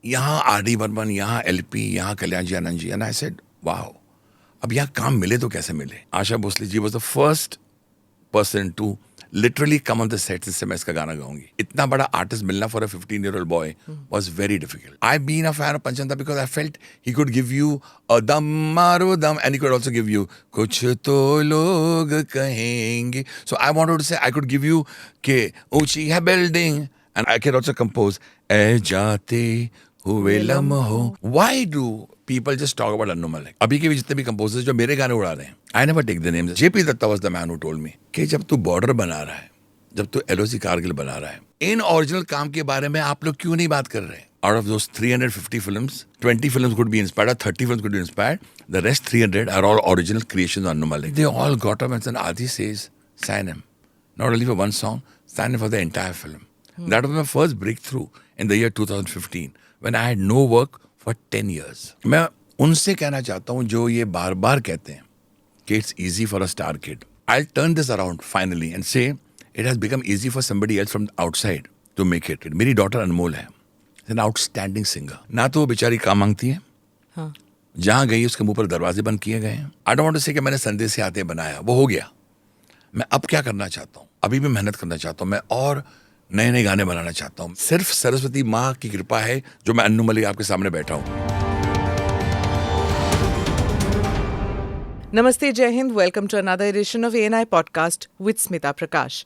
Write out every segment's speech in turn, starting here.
यहाँ आर.डी. बर्मन, यहाँ एल.पी., यहाँ Kalyan ji, Anand ji, and I said wow, अब यहाँ काम मिले तो कैसे मिले. Asha Bhosle ji was the first person to literally come on the set से मैं इसका गाना गाऊंगी. इतना बड़ा आर्टिस्ट मिलना for a 15-year-old boy was very difficult. I been a fan of Pancham da because I felt he could give you a Dum Maro Dum and he could also give you कुछ तो लोग कहेंगे. सो आई वांटेड टू से आई कुड गिव यू के ऊंची है building and I can also compose a जाते हुए लम्हों. Why do people just talk about Annu Malik? अभी के भी जितने भी कंपोजर्स जो मेरे गाने उड़ा रहे हैं, I never take the names. JP Datta was the man who told me कि जब तू बॉर्डर बना रहा है, जब तू LOC कारगिल बना रहा है, इन ओरिजिनल काम के बारे में आप लोग क्यों नहीं बात कर रहे? Out of those 350 films, 20 films could be inspired, 30 films could be inspired. The rest 300 are all original creations of Annu Malik. They all got up and said, Adi says, sign him. Not only for one song, sign him for the entire film. That was my first breakthrough in the year 2015 when I had no work for 10 years. मैं उनसे कहना चाहता हूँ जो ये बार बार कहते हैं कि it's easy for a star kid. I'll turn this around finally and say it has become easy for somebody else from outside to make it. मेरी डॉटर अनमोल है, an outstanding singer. ना तो वो बेचारी काम मांगती है, हाँ. जहाँ गई उसके मुंह पर दरवाजे बंद किए गए हैं. I don't want to say कि मैंने संदेश से आते बनाया, वो हो गया. मैं अब क्या करना चाहता हूँ, अभी भी मेहनत करना चाहता हूँ मैं और नए नए गाने बनाना चाहता हूँ. सिर्फ सरस्वती माँ की कृपा है जो मैं अन्नू मलिक आपके सामने बैठा हूँ. Namaste, Jai Hind. Welcome to another edition of ANI Podcast with Smita Prakash.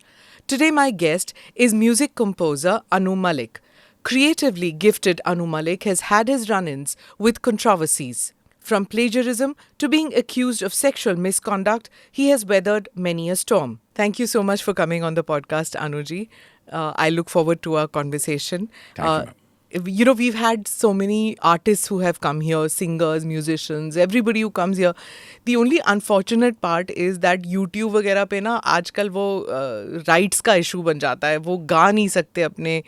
Today my guest is music composer Anu Malik. Creatively gifted Anu Malik has had his run-ins with controversies. From plagiarism to being accused of sexual misconduct, he has weathered many a storm. Thank you so much for coming on the podcast, Anuji. I look forward to our conversation. Thank you. You know, we've had so many artists who have come here, singers, musicians, everybody who comes here. The only unfortunate part is that YouTube वगैरह पे ना आजकल वो rights का issue बन जाता है. वो गा नहीं सकते अपने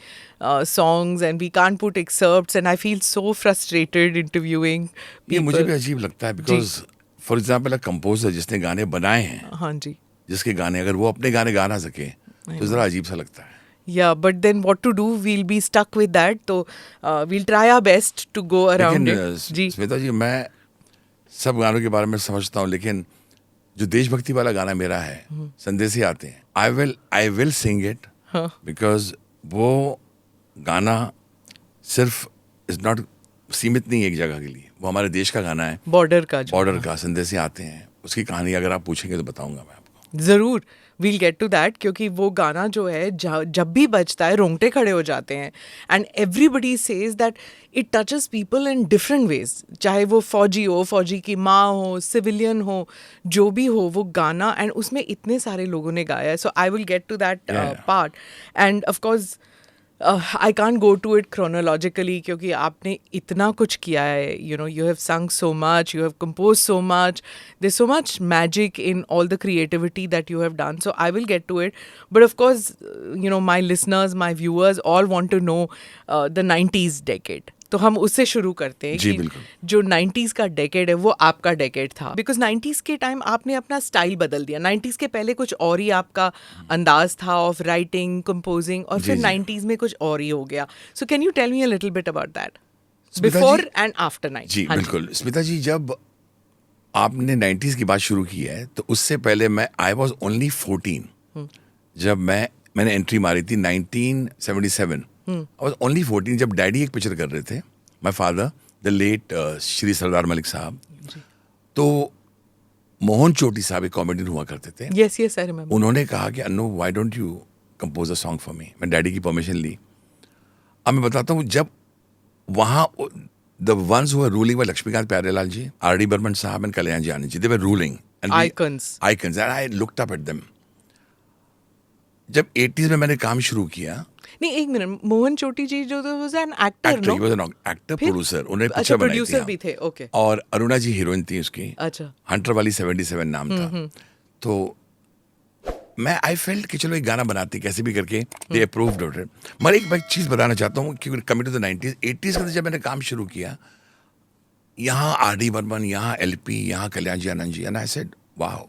songs and we can't put excerpts and I feel so frustrated interviewing people. ये मुझे भी अजीब लगता है because for example a composer जिसने गाने बनाए हैं, हाँ जी, जिसके गाने अगर वो अपने गाने गा ना सके तो जरा अजीब सा लगता है. Yeah, but then what to do? We'll be stuck with that. So we'll try our best to go around it. जी स्मिता जी, मैं सब गानों के बारे में समझता हूँ लेकिन जो देशभक्ति वाला गाना मेरा है, संदेश ही आते हैं, I will sing it because वो गाना सिर्फ इज नॉट सीमित नहीं एक जगह के लिए, वो हमारे देश का गाना है. बॉर्डर का संदेश ही आते हैं, उसकी कहानी अगर आप पूछेंगे तो बताऊंगा मैं आपको. जरूर, वील गेट टू दैट, क्योंकि वो गाना जो है जब भी बजता है रोंगटे खड़े हो जाते हैं and everybody says that it touches people in different ways. चाहे वो फौजी की माँ हो, सिविलियन हो, जो भी हो, वो गाना एंड उसमें इतने सारे लोगों ने गाया है. So I will get to that part and of course I can't go to it chronologically क्योंकि आपने इतना कुछ किया है. You know, you have sung so much, you have composed so much. There's so much magic in all the creativity that you have done. So I will get to it. But of course, you know, my listeners, my viewers all want to know the 90s decade. तो हम उससे शुरू करते हैं कि जो 90s का decade है वो आपका डेकेड था. बिकॉज 90s के टाइम आपने अपना स्टाइल बदल दिया. 90s के पहले कुछ और ही आपका अंदाज था ऑफ राइटिंग, कंपोजिंग, और फिर 90s में कुछ और ही हो गया. So can you tell me a little bit about that before and after 90s? जी बिल्कुल स्मिता जी, जब आपने 90s की बात शुरू की है तो उससे पहले आई वॉज ओनली 14 जब मैंने एंट्री मारी थी 1977. I was only 14 जब डैडी एक पिक्चर कर रहे थे, my father the late Shri Sardar Malik Sahab. तो मोहन चोटी साहब एक कॉमेडियन हुआ करते थे. yes, I remember. उन्होंने कहा कि Annu why don't you compose a song for me. मैं डैडी की परमिशन ली. अब मैं बताता हूँ, जब वहाँ the ones who were ruling were Laxmikant Pyarelal ji, RD. Burman sahab and Kalyan ji, Anand ji, they were ruling icons and I looked up at them. जब 80s में मैंने काम शुरू किया. नहीं, एक मिनट, मोहन चोटी जी जो was an actor, no? He was an actor, producer. उन्होंने पिक्चर बनाई थी. प्रोड्यूसर भी थे, ओके. और अरुणा जी हीरोइन थी उसकी. अच्छा. हंटर वाली 77 नाम था. तो मैं आई फेल्ट कि चलो एक गाना बनाते कैसे भी करके. दे अप्रूव्ड इट. मगर एक चीज बताना चाहता हूँ कि coming to the 90s, 80s के जब मैंने काम शुरू किया, यहाँ आर.डी. बर्मन, यहाँ एल.पी., यहाँ Kalyan ji, Anand ji, and I said wow,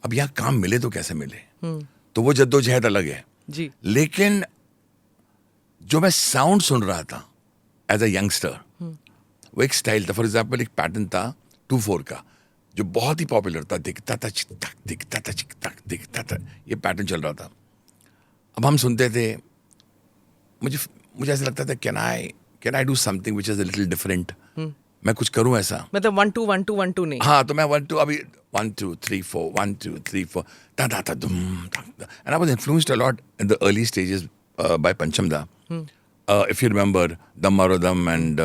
अब यहाँ काम मिले तो कैसे मिले. तो वो जद्दोजहद अलग है जी. लेकिन जो मैं साउंड सुन रहा था एज अ यंगस्टर वो एक स्टाइल था. फॉर एग्जाम्पल एक पैटर्न था 2/4 का जो बहुत ही पॉपुलर था. दिखता था चिक तक, दिखता था चिक तक, दिखता था. ये पैटर्न चल रहा था. अब हम सुनते थे. मुझे मुझे ऐसा लगता था can I do something which is a little different. मैं कुछ करूं ऐसा. मतलब 1 2 1 2 1 2 नहीं. हाँ तो मैं 1 2 अभी 1 2 3 4 1 2 3 4 ta ta ta dum and I was influenced a lot in the early stages by Panchamda. If you remember Dammarodam and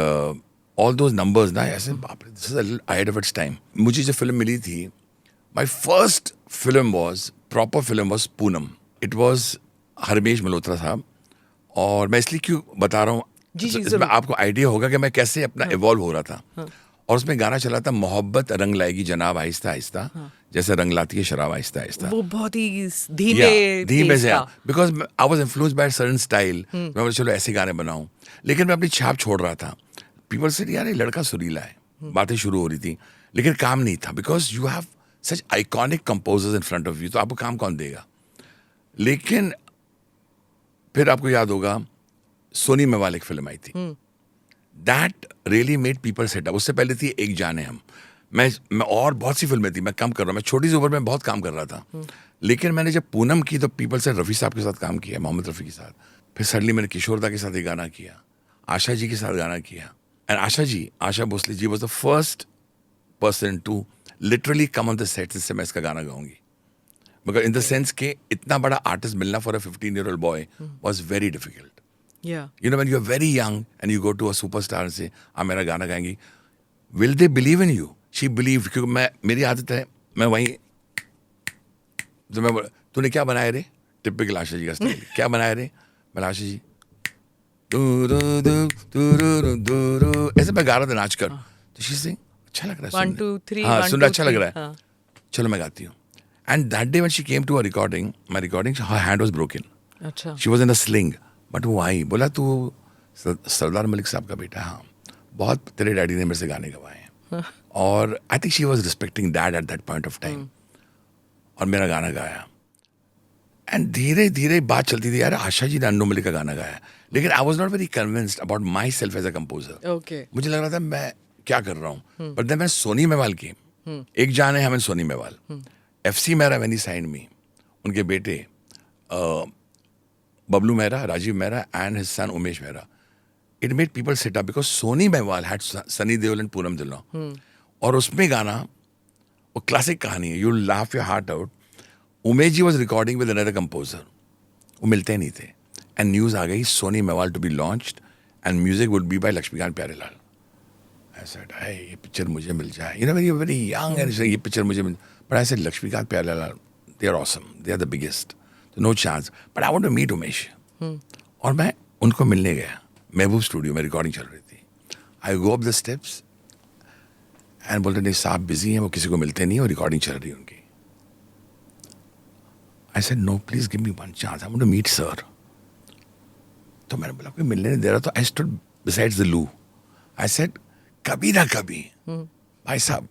all those numbers ना ऐसे बाप रे, this is a little ahead of its time. मुझे जो film मिली थी, my first film proper film was Poonam. It was Harmesh Malhotra साहब. और मैं इसलिए क्यों बता रहा हूँ, जी, इसमें जरूर. आपको आइडिया होगा कि मैं कैसे अपना इवॉल्व हो रहा था. और उसमें गाना चला था मोहब्बत रंग लाएगी जनाब आहिस्ता आहिस्ता, जैसे रंग लाती है शराब आहिस्ता आहिस्ता. वो बहुत ही धीमे धीमे से. था. Because I was influenced by certain style. मैं बोला चलो ऐसे गाने बनाऊं, लेकिन मैं अपनी छाप छोड़ रहा था. पीपल सेड यार ये लड़का सुरीला है. बातें शुरू हो रही थी लेकिन काम नहीं था. Because you have such iconic composers in front of you, तो आपको काम कौन देगा. लेकिन फिर आपको याद होगा सोनी मेवाल एक फिल्म आई थी. That really made people set up. उससे पहले थी एक जाने हम. मैं और बहुत सी फिल्में थी. मैं कम कर रहा हूँ. मैं छोटी सी उम्र में बहुत काम कर रहा था. लेकिन मैंने जब पूनम की तो पीपल से रफ़ी साहब के साथ काम किया, मोहम्मद रफ़ी के साथ. फिर सडनली मैंने किशोरदा के साथ एक गाना किया, आशा जी के साथ गाना किया. And Asha Bhosle ji was the first person to literally come on the set से मैं इसका गाना गाऊंगी. बिकॉज इन द सेंस के इतना बड़ा आर्टिस्ट मिलना for a 15-year-old boy was very difficult. Yeah. You know, when you're very young and you go to a superstar and say, "आप मेरा गाना गाएंगी," will they believe in you? She believed. क्योंकि मेरी आदत है, मैं वहीं तो मैं तूने क्या बनाया रे? टिपिकल आशा जी का स्टाइल. क्या बनाया रे? मैं आशा जी ऐसे मैं गा रहा था नाच कर. तो शी सिंग अच्छा लग रहा है. 1 2 3 हाँ 1 सुनना 2 अच्छा लग 3. रहा है. चलो मैं गाती हूँ. And that day when she came to a recording, my recording, her hand was broken. अच्छा. She was in a sling. But वो आई. बोला तू सरदार मलिक साहब का बेटा. हाँ बहुत तेरे डैडी ने मेरे से गाने गवाए हैं. और I think she was respecting dad at that point of time. और मेरा गाना गाया. एंड धीरे धीरे बात चलती थी, यार आशा जी ने अन्नू मलिक का गाना गाया. लेकिन I was not very convinced about myself as a composer. Okay. मुझे लग रहा था मैं क्या कर रहा हूँ. बट देन मैं सोनी मेवाल की एक जान है हमें Soni Mewal. FC Mehra when he signed me, उनके बेटे Bablu Mehra, Rajiv Mehra, and his son Umesh Mehra. It made people sit up because Soni Mehwal had Sunny Deol and Poonam Dillon. और उसमें गाना वो क्लासिक कहानी है. You'll laugh your heart out. Umesh ji was recording with another composer. वो मिलते नहीं थे. And news आ गई Soni Mehwal to be launched and music would be by Lakshmikant Pyarelal. I said, hey, ये पिक्चर मुझे मिल जाए. You know, when you're very young and ये picture मुझे मिल. But I said, Lakshmikant Pyarelal, they are awesome. They are the biggest. So no chance. But I want to meet Umesh. और मैं उनको मिलने गया. महबूब स्टूडियो में रिकॉर्डिंग चल रही थी. I go up the steps and बोलते नहीं साहब बिजी हैं, वो किसी को मिलते नहीं और रिकॉर्डिंग चल रही है उनकी. I said no please give me one chance, I want to meet sir. तो मैंने बोला कोई मिलने नहीं दे रहा. तो आई स्टूड बिसाइड्स द लू. आई सेड कभी ना कभी भाई साहब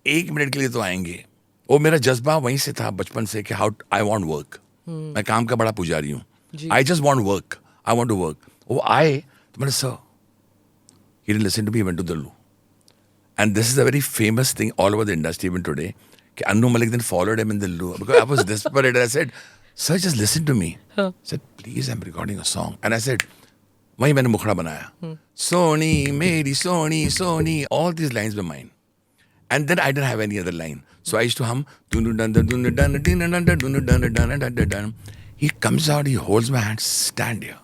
1 मिनट के लिए तो आएंगे. वो मेरा जज्बा वहीं से था बचपन से कि हाउ आई वांट वर्क. मैं काम का बड़ा पुजारी हूँ. I just want work. I want to work. वो आए तो मैंने sir he didn't listen to me, went to the loo. And this is a very famous thing all over the industry even today कि Annu Malik then followed him in the loo because I was desperate. I said sir just listen to me. Said please I am recording a song. And I said वहीं मैंने मुखड़ा बनाया. सोनी मेरी सोनी सोनी, all these lines were mine. And then I didn't have any other line. So I used to hum. He comes out, he holds my hand, stand here.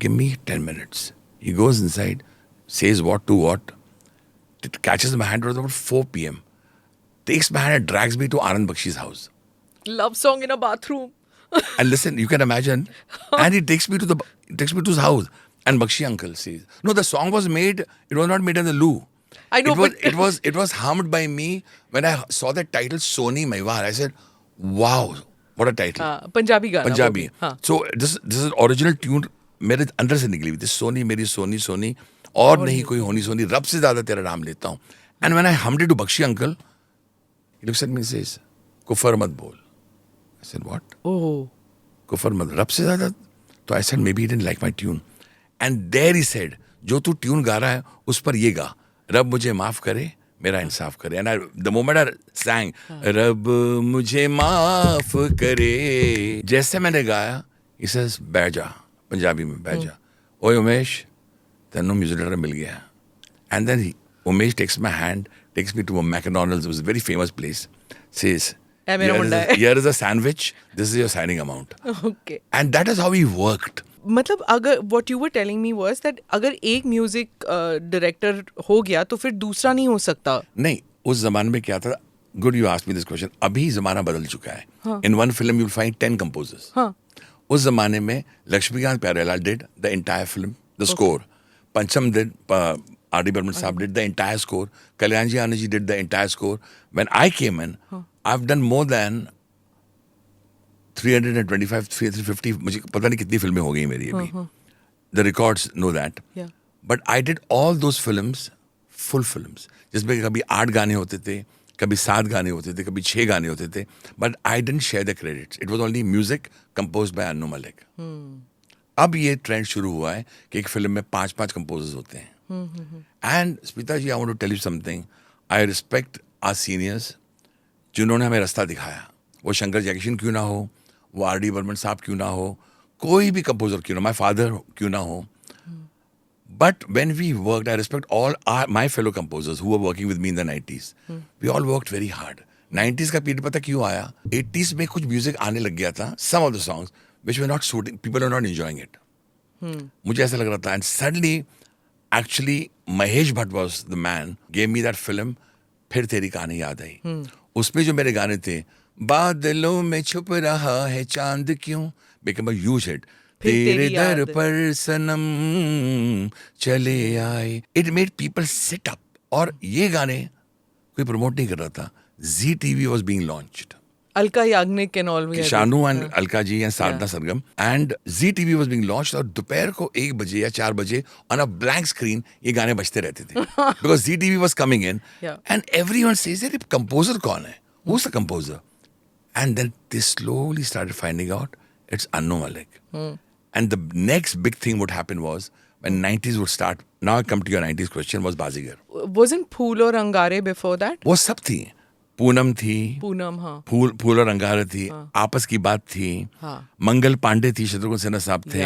Give me 10 minutes. He goes inside, says what to what. It catches my hand. It was about 4 p.m. Takes my hand and drags me to Anand Bakshi's house. Love song in a bathroom. And listen, you can imagine. And he takes me to his house. And Bakshi uncle says, no, the song was made. It was not made in the loo. I know, it was hummed by me when I saw that title Soni Mehwal. I said, "Wow, what a title!" Punjabi गाना. Punjabi. वो भी, हाँ. So this is original tune मेरे अंदर से निकली हुई थी. सोनी मेरी सोनी सोनी और नहीं कोई होनी सोनी, रब से ज्यादा तेरा नाम लेता हूँ. And when I hummed it to Bakshi uncle, he looks at me and says, "कुफर मत बोल." I said, "What?" Oh. कुफर मत, रब से ज्यादा. So I said maybe he didn't like my tune. And there he said, जो तू tune गा रहा है उस पर ये गा, रब मुझे माफ करे, मेरा इंसाफ करे. And the moment I sang, रब मुझे माफ करे, जैसे मैंने गाया, he says, बैठ जा, पंजाबी में बैठ जा. ओए उमेश, तेनों म्यूजिक डायरेक्टर मिल गया. And then Umesh takes my hand, takes me to a McDonald's, it was a very famous place, says, "Hey, mera munda hai." here is a sandwich, this is your signing amount. Okay. And that is how he worked. मतलब अगर what you were telling me was that अगर एक music director हो गया तो फिर दूसरा नहीं हो सकता. नहीं, उस जमाने में क्या था, good you asked me this question, अभी जमाना बदल चुका है. In one film you'll find 10 composers. हाँ. उस जमाने में Laxmikant Pyarelal did the entire film, the score. Pancham did, R.D. Burman Saab did the entire score. Kalyanji Anand did the entire score. When I came in, I've done more than 325, 350, मुझे पता नहीं कितनी फिल्में हो गई मेरी अभी. The records know that. Yeah. But I did all those films, full films, जिसमें कभी 8 गाने होते थे, कभी 7 गाने होते थे, कभी 6 गाने होते थे. But I didn't share the credits. It was only music composed by Annu Malik. अब ये ट्रेंड शुरू हुआ है कि एक फिल्म में 5-5 कंपोजर्स होते हैं. And Smita ji, I want to tell you something. I respect our seniors जिन्होंने हमें रास्ता दिखाया. वो शंकर जयकिशन क्यों ना हो, वो R.D. बर्मन साहब क्यों ना हो, कोई भी कंपोजर क्यों ना, माई फादर क्यों ना हो. But when we worked, I respect all my fellow composers who were working with me in the 90s. We all worked very hard. 90s का पीरियड पता क्यों आया? 80s में कुछ म्यूजिक आने लग गया था. Some of the songs which were not suiting, people were not enjoying it. मुझे ऐसा लग रहा था. And suddenly, actually, Mahesh Bhatt was the man, gave me that film, फिर तेरी कहानी याद आई. उसमें जो मेरे गाने थे, बादलों में छुप रहा है चांद क्यों, became a huge hit. तेरे दर पर सनम चले आए. It made people sit up. और ये गाने कोई प्रमोट नहीं कर रहा था. Zee TV was being launched. Alka Yagnik and all. Shanu and Alka ji and Sadhna Sargam. And Zee TV was being launched और दोपहर को 1 बजे या 4 बजे on a blank screen ये गाने बजते रहते थे. Because Zee TV was coming in. Yeah. And everyone says that composer कौन है? Who's the composer? And then they slowly started finding out it's Annu Malik. And the next big thing what happened was when 90s would start. Now I come to your 90s question, was Bazigar. Wasn't Phool और अंगारे before that? वो सब थी. पूनम थी, पूनम, हाँ. फूल और अंगारे थी, आपस की बात थी, मंगल पांडे थी, शत्रुघ्न सिन्हा साहब थे.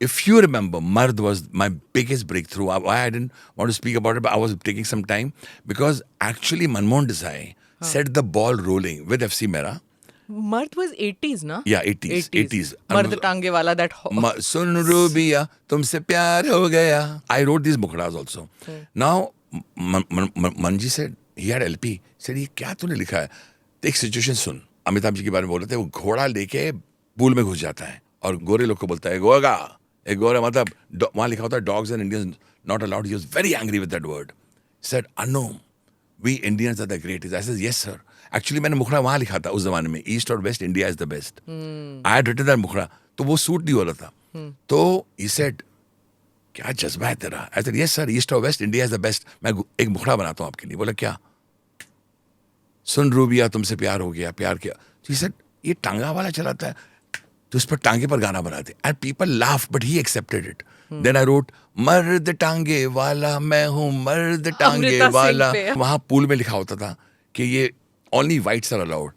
If you remember, Mard was my biggest breakthrough. Why I didn't want to speak about it, but I was taking some time because actually Manmohan Desai set the ball rolling with FC Mera. Mard was 80s, na? Yeah, 80s. Mard टांगे वाला, that. सुन रूबिया तुमसे प्यार हो गया. I wrote these mukhras also. Now Manji said, he had LP. said, ये क्या तूने लिखा है? एक सिचुएशन सुन. अमिताभ जी के बारे में बोल रहे थे, वो घोड़ा लेके पूल में घुस जाता है और गोरे लोग को बोलता है गोगा. एक गोरा मतलब वहां लिखा होता है dogs and Indians not allowed. He was very angry with that word. Said Anu, we Indians are the greatest. I said yes sir. Actually मैंने मुखड़ा वहां लिखा था उस जमाने में, ईस्ट और west India is the best. I had written that मुखड़ा, तो वो सूट नहीं हो रहा था. तो ही सेड क्या जज्बा है तेरा? I said yes sir, east और west India is the best. मैं एक मुखड़ा बनाता हूँ आपके लिए. बोला क्या? सुन रूबिया तुमसे प्यार हो गया, प्यार किया. तो he said, ये टांगा वाला चलाता है, तो इस पर टांगे पर गाना बनाते. And people laugh, but he accepted it. Then I wrote मर्द टांगे वाला मैं हूँ, मर्द टांगे वाला. वहां पूल में लिखा होता था कि ये only whites are allowed.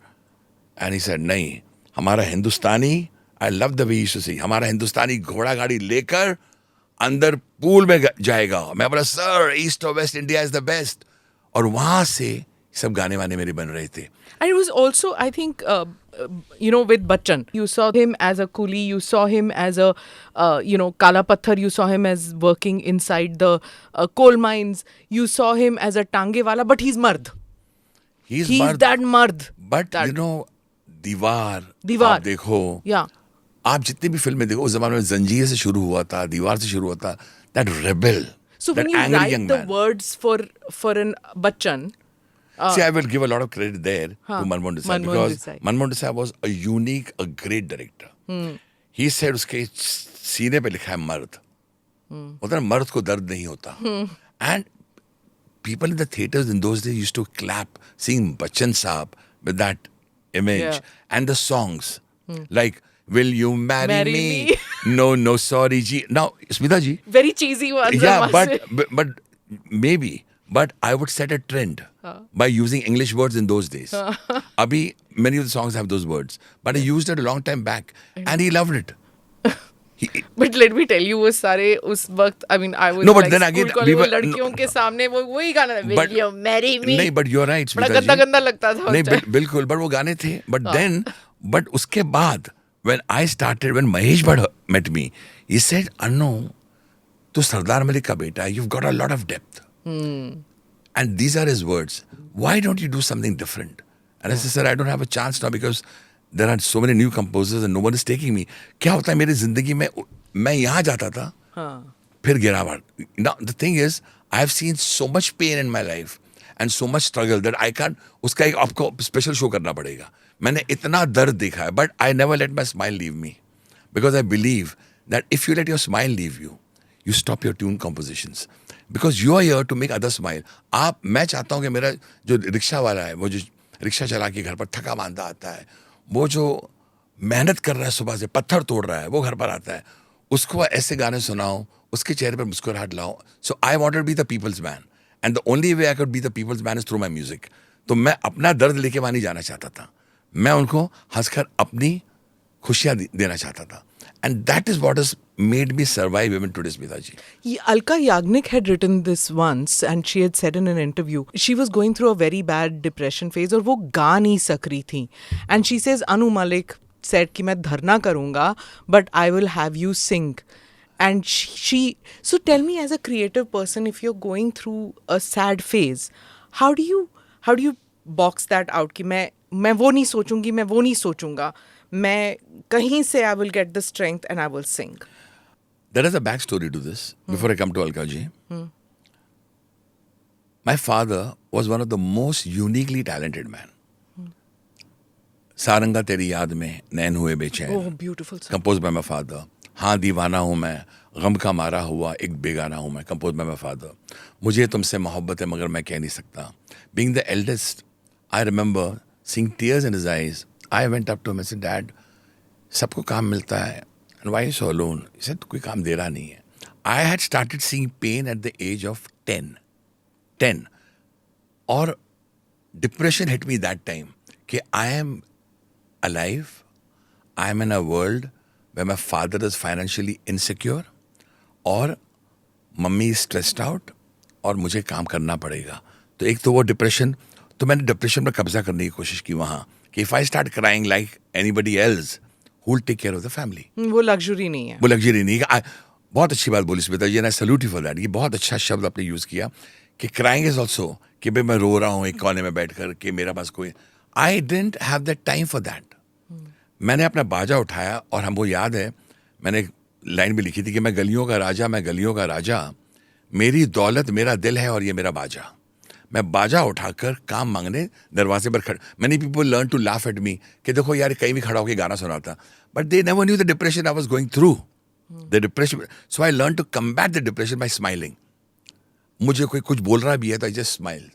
And he said नहीं, हमारा Hindustani, I love the way he used to say, हमारा हिंदुस्तानी घोड़ा गाड़ी लेकर अंदर पूल में जाएगा. मैं बोला सर, ईस्ट और west India is the best. और वहां से सब गाने वाने मेरे बन रहे थे. And it was also, I think, with Bachchan, you saw him as a coolie, you saw him as a, Kala Patthar, you saw him as working inside the coal mines, you saw him as a tange wala, but he's mard. He's mard. That mard. But, दीवार आप देखो, आप जितनी भी फिल्में देखो, उस जमाने में जंजीर से शुरू हुआ था, दीवार से शुरू हुआ था, that rebel, so that when you angry write young the man. words for an Bachchan, See, I will give a lot of credit there to Manmohan Desai, because Manmohan Desai was a great director. He said उसके सीने पे लिखा है मर्द. होता है मर्द को दर्द नहीं होता. And people in the theaters in those days used to clap, seeing Bachchan Saab with that image and the songs like "Will you marry me?" no, sorry, ji. Now, Smita ji, Very cheesy ones. I yeah, must say. but maybe, but I would set a trend by using English words in those days. Abhi, many of the songs have those words, but I used it a long time back, and he loved it. But let me tell you, वो सारे उस वक्त, I mean, I was No, but like then again, school we college, वो were- लड़कियों के सामने वो वही गाना, But- Will you marry me? नहीं, but you're right, बड़ा Smita गंदा ji. गंदा लगता था उस नहीं, time. बिल्कुल, but वो गाने थे. But उसके बाद, when I started, when Mahesh Bhatt met me, he said, "Anno, तू सरदार मलिक का बेटा है. You've got a lot of depth." And these are his words. Why don't you do something different? And I said, "Sir, I don't have a chance now because there are so many new composers and no one is taking me." क्या होता है मेरी जिंदगी में, मैं यहाँ जाता था, फिर गिरावट. Now the thing is, I have seen so much pain in my life and so much struggle that I can't. उसका एक आपको स्पेशल शो करना पड़ेगा. मैंने इतना दर्द देखा है, but I never let my smile leave me because I believe that if you let your smile leave you, you stop your tune compositions because you are here to make others smile. मैं चाहता हूँ कि मेरा जो rickshaw वाला है, वो जो रिक्शा चला के घर पर थका मांदा आता है, वो जो मेहनत कर रहा है सुबह से, पत्थर तोड़ रहा है, वो घर पर आता है, उसको ऐसे गाने सुनाओ, उसके चेहरे पर मुस्कुराहट लाओ. So I wanted to be the people's man and the only way I could be the people's man is through my music. तो मैं अपना दर्द लेके वहाँ नहीं जाना चाहता था, मैं उनको हंसकर अपनी खुशियाँ देना चाहता था. And that is what is made me survive even today, Smita ji. Alka Yagnik had written this once, and she had said in an interview she was going through a very bad depression phase और वो गा नहीं सक रही थी. And she says Anu Malik said कि मैं धरना करूँगा but I will have you sing. And she so tell me, as a creative person, if you're going through a sad phase, how do you box that out कि मैं वो नहीं सोचूंगी, मैं वो नहीं सोचूंगा, मैं कहीं से I will get the strength and I will sing. There is a backstory to this before I come to Alka ji. My father was one of the most uniquely talented men. Saranga तेरी याद में नैन हुए बेचैन. Oh, beautiful song. Composed by my father. हाँ दीवाना हूँ मैं, गम का मारा हुआ एक बेगाना हूँ मैं. Composed by my father. मुझे तुमसे मोहब्बत है मगर मैं कह नहीं सकता. Being the eldest, I remember seeing tears in his eyes. I went up to him and said, "Dad, सबको काम मिलता है. And why are you so alone?" He said, कोई काम दे रहा नहीं है. I had started seeing pain at the age of 10. और depression hit me that time कि I am alive, I am in a world where my father is financially insecure और mummy stressed out और मुझे काम करना पड़ेगा. तो एक तो वो डिप्रेशन, तो मैंने डिप्रेशन पर कब्जा करने की कोशिश की वहाँ कि if I start crying like anybody else, who will take care of the family? वो लग्जरी नहीं है. वो लग्जरी नहीं है. बहुत अच्छी बात बोली Smita ji, and I salute you for that. ये बहुत अच्छा शब्द आपने यूज़ किया कि क्राइंग इज ऑल्सो, कि भाई मैं रो रहा हूँ एक कोने में बैठ कर कि मेरा पास कोई. I didn't have that time for that. मैंने अपना बाजा उठाया और हमको याद है मैंने एक लाइन भी लिखी थी कि मैं गलियों का राजा, मेरी दौलत मेरा दिल है और ये मेरा बाजा. मैं बाजा उठाकर काम मांगने दरवाजे पर खड़ा. Many people learn to laugh at me कि देखो यार कहीं भी खड़ा होकर गाना सुनाता, but they never knew the depression I was going through. The depression, so I learn to combat the depression by smiling. मुझे कोई कुछ बोल रहा भी है तो आई जस्ट स्माइल.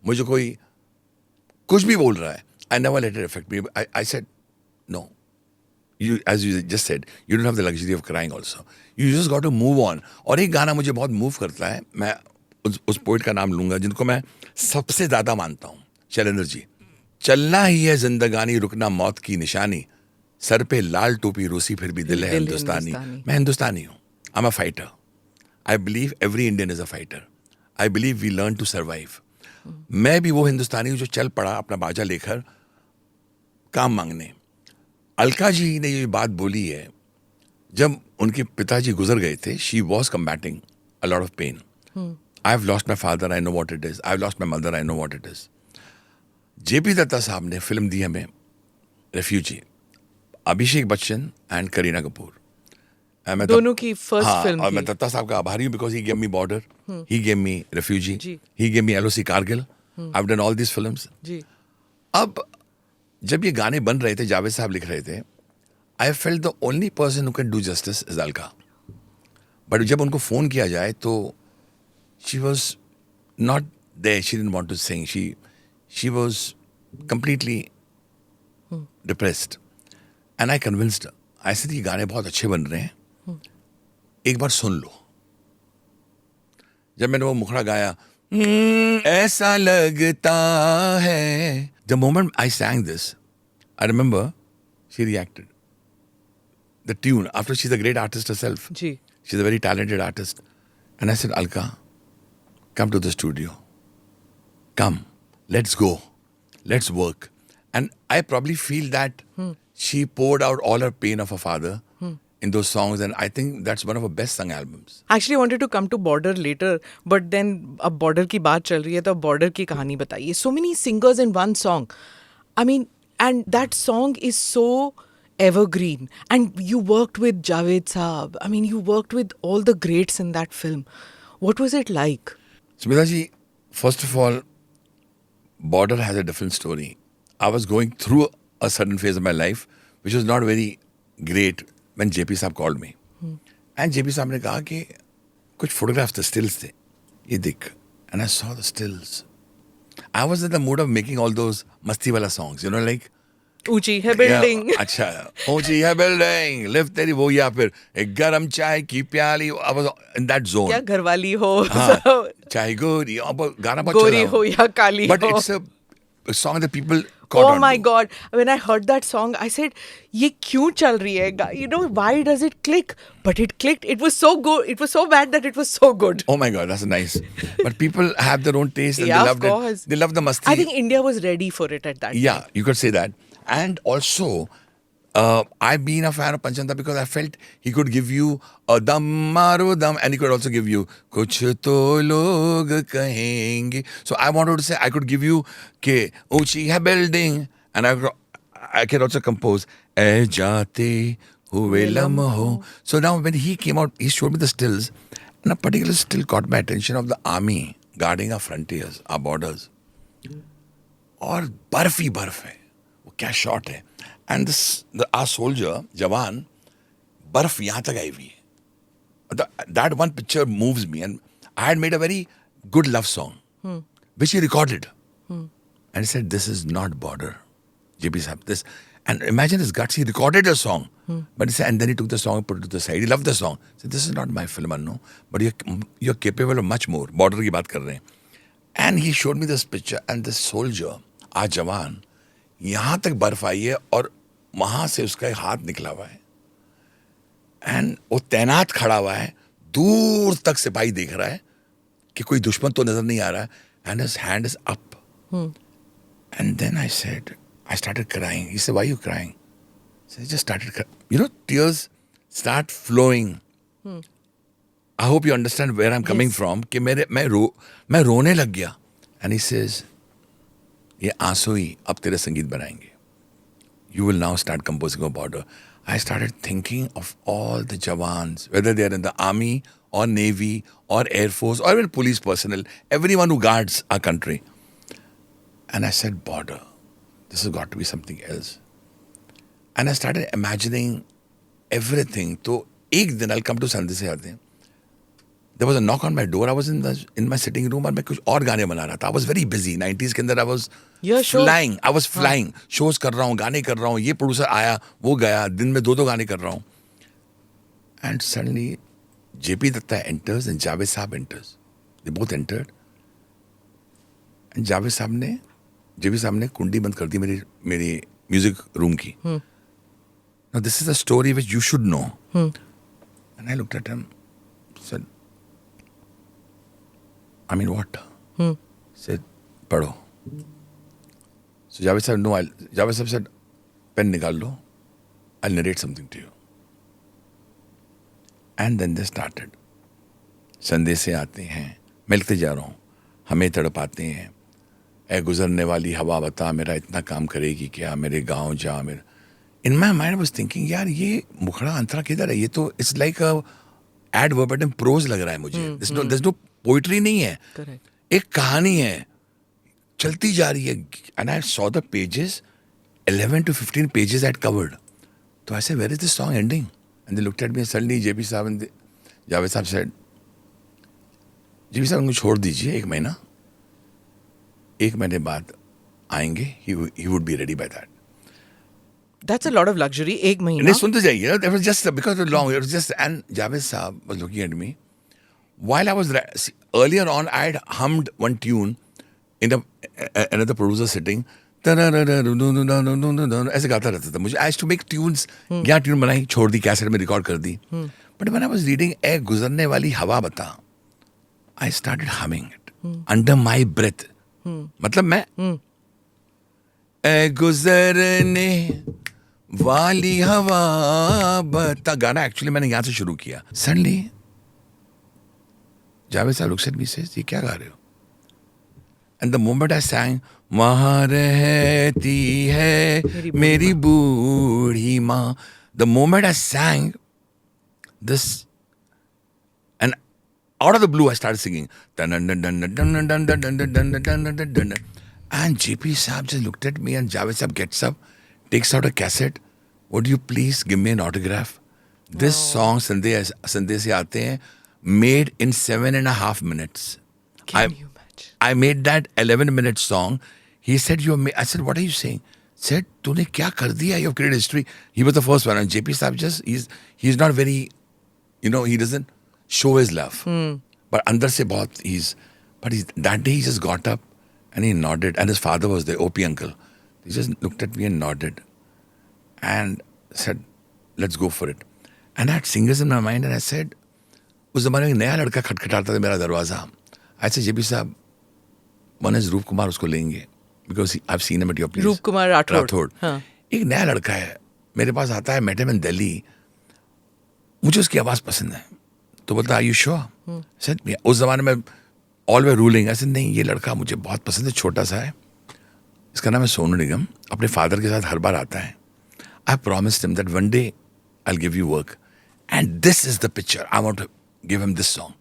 मुझे कोई कुछ भी बोल रहा है, I never let it affect me. I said no, you, as you just said, you don't have the luxury of crying also. You just got to move on. और एक गाना मुझे बहुत मूव करता है, मैं उस पोइट का नाम लूंगा जिनको मैं सबसे ज्यादा मानता हूँ, शैलेंद्र जी. चलना ही है जिंदगानी, रुकना मौत की निशानी, सर पे लाल टोपी रूसी फिर भी दिल है हिंदुस्तानी. मैं हिंदुस्तानी हूँ. I am a fighter. I believe every Indian is a fighter. I believe we learn to survive. मैं भी वो हिंदुस्तानी हूँ जो चल पड़ा अपना बाजा लेकर काम मांगने. अलका जी ने ये बात बोली है जब उनके पिताजी गुजर गए थे. She was combatting a lot of pain. I have lost my father, I know what it is. I have lost my mother, I know what it is. JP Datta साहब ने फिल्म दी हमें रेफ्यूजी, अभिषेक बच्चन एंड करीना कपूर. दोनों की first film और थी. मैं दत्ता साहब का आभारी हूँ because he gave me Border, he gave me Refugee, जी. He gave me LOC Kargil. I have done all this films. जी. अब जब ये गाने बन रहे थे, जावेद साहब लिख रहे थे, I felt the only person who can do justice is Alka. But जब उनको फोन किया जाए तो she was not there. She didn't want to sing. She was completely depressed. And I convinced. I said ये गाने बहुत अच्छे बन रहे हैं, एक बार सुन लो. जब मैंने वो मुखड़ा गाया, ऐसा लगता है, the moment I sang this, I remember she reacted. The tune, after she's a great artist herself. Ji. She's a very talented artist. And I said, Alka, come to the studio. Come, let's go. Let's work. And I probably feel that she poured out all her pain of her father in those songs. And I think that's one of her best sung albums. Actually, I wanted to come to Border later, but then अब Border की बात चल रही है तो Border की कहानी बताइए. So many singers in one song. I mean, and that song is so evergreen. And you worked with Javed Saab. I mean, you worked with all the greats in that film. What was it like? Smita ji, first of all, Border has a different story. I was going through a certain phase of my life, which was not very great when JP साहब called me. And JP साहब ने कहा कि कुछ photographs थे, stills थे. ये देख. And I saw the stills. I was in the mood of making all those masti wala songs, you know, like ऊंची है building. Yeah, अच्छा, ऊंची है building, lift तेरी वो या फिर एक गरम चाय की प्याली. I was in that zone. क्या घरवाली हो, हाँ, चाहे गोरी, अब गाना बहुत गोरी चला. हो या काली But हो. it's a song that people caught Oh on my to. God. When I heard that song, I said, ये क्यों चल रही है? You know, why does it click? But it clicked. It was so good. It was so bad that it was so good. Oh my God, that's nice. But people have their own taste and Yeah, they of loved course. it. They love the masti. I think India was ready for it at that time. Yeah, you could say that. And also, I've been a fan of Panchanta because I felt he could give you a dam maro dam, and he could also give you kuch to log kahenge. So I wanted to say I could give you ke Uchi hai building, and I can also compose "Ae jaate hue lamho." So now when he came out, he showed me the stills, and a particular still caught my attention of the army guarding our frontiers, our borders. और बर्फ ही बर्फ है, वो क्या shot है. And our soldier जवान बर्फ यहाँ तक आई हुई है. That one picture moves me. And I had made a very good love song which he recorded. And he said, this is not Border. JP Sahab, this. And imagine his guts. He recorded a song. But he said, and then he took the song and put it to the side. He loved the song. He said, this is not my film, Anno. But you're capable of much more. Border की बात कर रहे हैं. And he showed me this picture. And this soldier, our जवान, यहाँ तक बर्फ आई है और वहाँ से उसका एक हाथ निकला हुआ है. एंड वो तैनात खड़ा हुआ है. दूर तक सिपाही देख रहा है कि कोई दुश्मन तो नजर नहीं आ रहा है. And his hand is up. And then I started crying. He said, why are you crying? So I just started crying. You know, tears start flowing. I hope you understand where I'm coming from. कि मैं रोने लग गया. And he says, ये आंसू ही अब तेरे संगीत बनाएंगे. You will now start composing a Border. I started thinking of all the Jawans, whether they are in the army or navy or air force or even police personnel, everyone who guards our country. And I said, Border, this has got to be something else. And I started imagining everything. So, एक दिन I'll come to संधि से आते हैं. There was a knock on my door. I was in my sitting room and मैं कुछ और गाने बना रहा था. I was very busy. 90s के अंदर I was flying. I was flying. Shows कर रहा हूँ, गाने कर रहा हूँ. ये producer आया, वो गया. दिन में 2 गाने कर रहा हूँ. And suddenly, JP Datta enters and Javed Saab enters. They both entered. And JP साहब ने कुंडी बंद कर दी मेरी म्यूजिक रूम की. Now this is a story which you should know. And I looked at him, said, I mean what? Said, पढ़ो. So Javed Saab said, pen निकाल लो. I'll narrate something to you. And then they started. संदेशे आते हैं, मिलते जा रहा हूँ, हमें तड़पाते हैं. ऐ गुजरने वाली हवा बता मेरा इतना काम करेगी क्या, मेरे गांव जा मेरा. In my mind I was thinking, यार ये मुखड़ा अंतरा किधर है? ये तो it's like a ad verbatim prose लग रहा है मुझे. There's no poetry नहीं है. Correct. एक कहानी है, चलती जा रही है. And I saw the pages, 11 to 15 pages I had covered. So I said, where is this song ending? And they looked at me and suddenly JP Saab and Javed Saab said, JP Saab उनको छोड़ दीजिए 1 महीना. 1 महीने बाद आएंगे. He would be ready by that. That's a lot of luxury. एक नहीं महीना. सुनते जाइए. That was just because of long. It was just, and Javed Saab was looking at me. While I was earlier on, I had hummed one tune in another producer sitting. ऐसे गाता रहता था. मुझे I used to make tunes. क्या tune बनाई, छोड़ दी, cassette में record कर दी. But when I was reading ए गुजरने वाली हवा बता, I started humming it under my breath. मतलब मैं ए गुजरने वाली हवा बता गाना एक्चुअली मैंने यहाँ से शुरू किया. Suddenly Javed Sahab looks at me, says, ये क्या गा रहे हो? And the moment I sang, वहाँ रहती है मेरी बूढ़ी माँ, the moment I sang this, and out of the blue I started singing, and JP Saab just looked at me, and Javed Saab gets up, takes out a cassette. Would you please give me an autograph? This song संदेश से आते हैं made in 7.5 minutes. Can you imagine? I made that 11-minute song. He said, I said, what are you saying? Said, तूने क्या कर दिया? You have created history. He was the first one. And JP Saab he's not very, he doesn't show his love. But अंदर से बहुत, that day he just got up and he nodded. And his father was there, OP uncle. He just looked at me and nodded. And said, let's go for it. And I had singers in my mind and I said, उस ज़माने में एक नया लड़का खटखटाता था मेरा दरवाज़ा. I said, JP Saab, one is रूप कुमार, उसको लेंगे. Because I've seen him at your place. रूप कुमार राठौड़. हाँ. एक नया लड़का है, मेरे पास आता है, met him in Delhi. मुझे उसकी आवाज़ पसंद है. तो बोलता, are you sure? Said, उस ज़माने में all were ruling. I said, नहीं, ये लड़का मुझे बहुत पसंद है, छोटा सा है. इसका नाम है सोनू निगम. अपने फादर के साथ हर बार आता है. I promised him that one day I'll give you work. And this is the picture. I want to give him this song.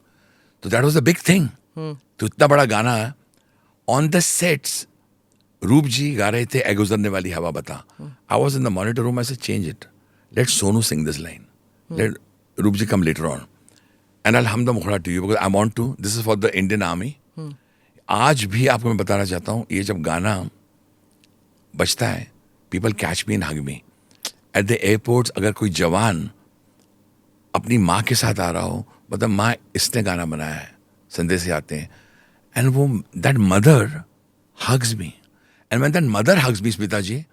So that was a big thing. तो इतना बड़ा गाना है. On the sets, रूप जी गा रहे थे ए गुजरने वाली हवा बता. I was in the monitor room. I said, change it. Let Sonu sing this line. Let रूप जी come later on. And I'll hum the mukhra to you because I want to. This is for the Indian Army. आज भी आपको मैं बताना चाहता हूँ, ये जब गाना बजता है, people catch me and hug me. At the airports, अगर कोई जवान अपनी माँ के साथ आ रहा हो, मतलब माँ इसने गाना बनाया है, संदेश से आते हैं, and वो that mother hugs me, and when that mother hugs me, Smita ji,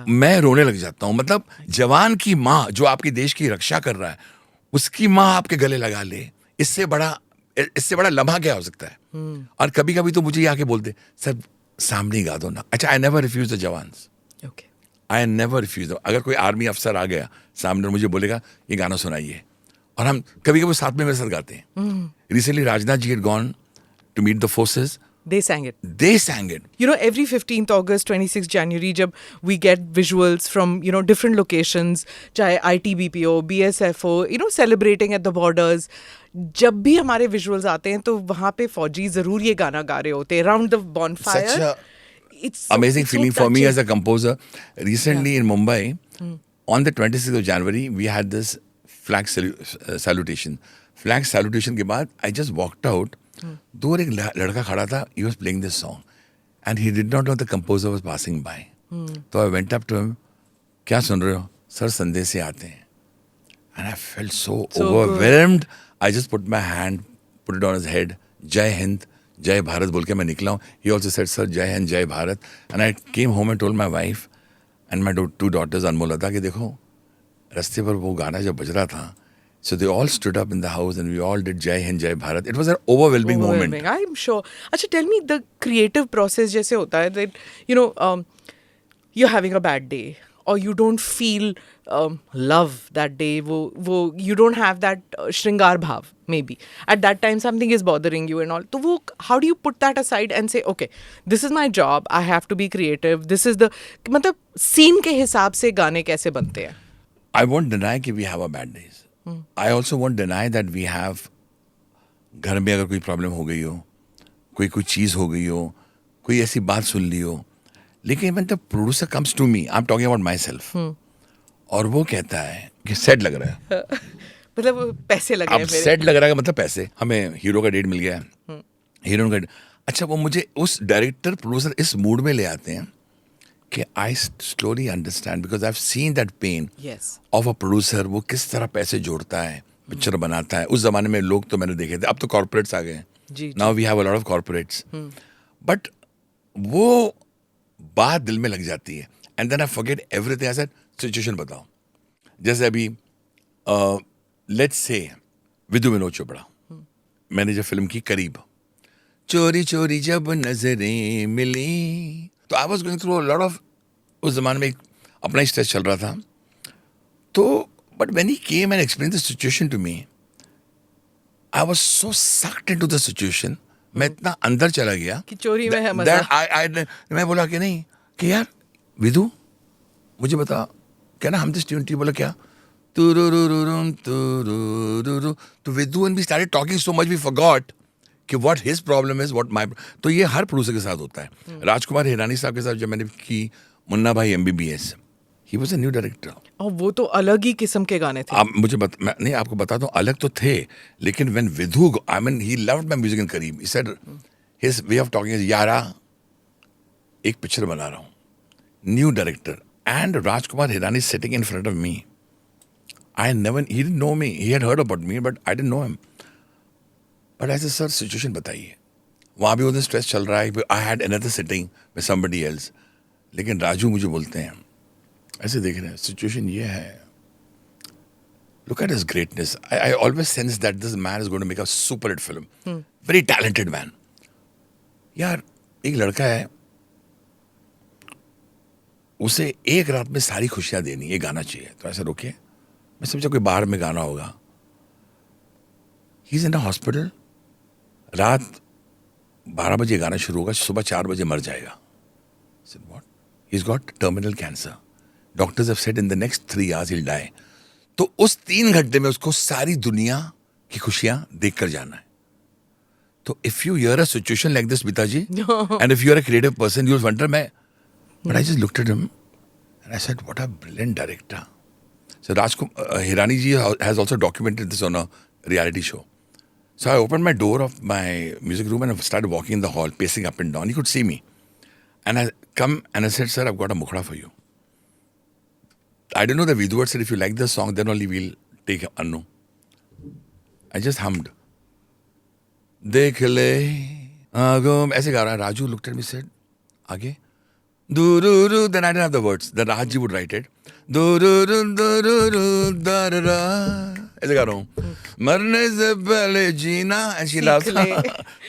मैं रोने लग जाता हूँ. मतलब जवान की माँ जो आपके देश की रक्षा कर रहा है, उसकी माँ आपके गले लगा ले, इससे बड़ा लम्हा क्या हो सकता है. और कभी कभी तो मुझे ये आके बोलते, सर सामने गा दो ना. अच्छा, I never refuse the jawans. I never refuse. अगर कोई आर्मी अफसर आ गया सामने और मुझे बोलेगा ये गाना सुनाइए, और हम कभी कभी साथ में मेरे साथ गाते हैं. Recently Rajnath ji had gone to meet the forces. They sang it. They sang it. Every 15th August, 26th January, जब we get visuals from, different locations, चाहे ITBPO, BSFO, celebrating at the borders. जब भी हमारे visuals आते हैं तो वहाँ पे फौजी जरूर ये गाना गा रहे होते हैं around the bonfire. Such a it's amazing it's feeling so for me touching. as a composer. Recently in Mumbai, on the 26th of January, we had this flag salutation. Flag salutation के बाद, I just walked out. दूर एक लड़का खड़ा था. He was playing this song, and he did not know the composer was passing by. So I went up to him. क्या सुन रहे हो? सर संदेश से आते हैं. And I felt so overwhelmed. I just put my hand, put it on his head. Jai Hind, Jai Bharat बोल के मैं निकला हूँ. He also said, sir, Jai Hind, Jai Bharat. And I came home and told my wife and my two daughters, Anmol Lata, कि देखो रास्ते पर वो गाना जब बज रहा था. So they all stood up in the house and we all did Jai Hind, Jai Bharat. It was an overwhelming moment. I'm sure. अच्छा, tell me the creative process जैसे होता है that, you're having a bad day or you don't feel love that day, you don't have that shringar bhav maybe. At that time something is bothering you and all. तो how do you put that aside and say, okay, this is my job, I have to be creative, this is the, मतलब scene के हिसाब से गाने कैसे बनते हैं? I won't deny कि we have our bad days. I also won't deny that we have, घर में अगर कोई प्रॉब्लम हो गई हो, कोई चीज़ हो गई हो, कोई ऐसी बात सुन ली हो, लेकिन when the producer comes to me, I'm talking about myself, और वो कहता है कि सेट लग रहा है. मतलब पैसे लगे हैं अब मेरे. सेट लग रहा है मतलब पैसे. हमें हीरो का डेट मिल गया है, हीरोइन का. अच्छा, वो मुझे उस डायरेक्टर प्रोड्यूसर इस मूड में ले आते हैं कि I slowly understand because I have seen that pain Yes. Of a producer. वो किस तरह पैसे जोड़ता है, पिक्चर बनाता है. उस जमाने में लोग तो मैंने देखे थे, अब तो कॉर्पोरेट्स आ गए हैं. जी, now we have a lot of corporates. But वो बात दिल में लग जाती है. And then I forget everything. I said situation बताओ. जैसे अभी लेट्स से विधु विनोद चोपड़ा, मैंने जब फिल्म की करीब, चोरी चोरी जब नजरें मिली, तो आई was going through a lot of, उस जमाने में एक अपना ही स्ट्रेस चल रहा था. तो but when he came and explain the situation to me, I was so sucked into the situation. मैं इतना अंदर चला गया कि चोरी में है मजा. मैं बोला कि नहीं, कि यार विधु मुझे बता, क्या ना हम दिस ट्यून. बोला क्या, तुरुरुरुरुम, तुरुरुरु. तो Vidhu and we started talking so much we forgot कि what his problem is, what my. तो ये हर प्रोड्यूसर के साथ होता है. राजकुमार हिरानी साहब के साथ जब मैंने की मुन्ना भाई MBBS, he was a new director. और वो तो अलग ही किस्म के गाने थे. आप मुझे मैं नहीं आपको बता दूं, अलग तो थे, लेकिन when Vidhu, I mean he loved my music in Kareeb. He said his way of talking is, यारा एक पिक्चर बना रहा हूँ, new director, and Rajkumar Hirani sitting in front of me. I never, he didn't know me. He had heard about me, but I didn't know him. But ऐसे sir situation बताइए, वहाँ भी उधर स्ट्रेस चल रहा है. I had another sitting with somebody else. लेकिन राजू मुझे बोलते हैं, ऐसे देख रहे हैं सिचुएशन ये है. Look at his greatness. I always sense that this man is going to make a super hit film. Very talented man. यार एक लड़का है, उसे एक रात में सारी खुशियाँ देनी, ये गाना चाहिए. तो ऐसा रोके, मैं समझा कोई बाहर में गाना होगा. He is in a hospital, रात 12 बजे गाना शुरू होगा, सुबह 4 बजे मर जाएगा. What, he is got terminal cancer. Doctors have said in the next 3 hours he'll die. तो उस 3 घंटे में उसको सारी दुनिया की खुशियां देख कर जाना है. तो if you hear a situation like this पिताजी, and if you are a creative person, you will wonder, मैं, but I just looked at him and I said what a brilliant director. So Hirani ji has also documented this on a reality show. So I opened my door of my music room and I started walking in the hall, pacing up and down. He could see me. And I come and I said, sir, I've got a mukhra for you. I didn't know the Vidhu had said, if you like the song, then only we'll take Annu. I just hummed. Dekh le, ऐसे गा रहा है. Raju looked at me and said, आगे? Do-do-do. Then I didn't have the words. The Raji would write it. Do-do-do, do-do-do, da-da-da. ऐसे गा रहा हूँ. मरने से पहले जीना. And she laughed.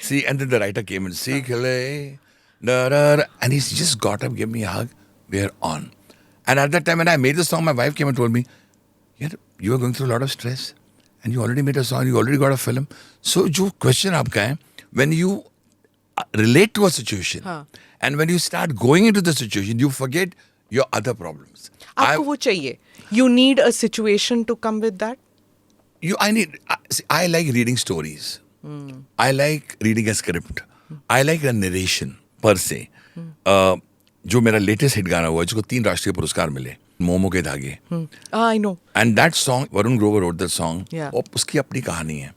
See, and then the writer came and सीख ले. Da-da-da. And he just got up, gave me a hug. We're on. And at that time when I made the song, my wife came and told me, yeah, you are going through a lot of stress. And you already made a song, you already got a film. So जो question आपका है, when you relate to a situation, and when you start going into the situation, you forget your other problems. आपको वो चाहिए. You need a situation to come with that. I like reading stories. I like reading a script. I like a narration per se. जो मेरा latest hit गाना हुआ, जिसको 3 राष्ट्रीय पुरस्कार मिले, मोमो के धागे. I know. And that song, Varun Grover wrote that song. Yeah. और उसकी अपनी कहानी है.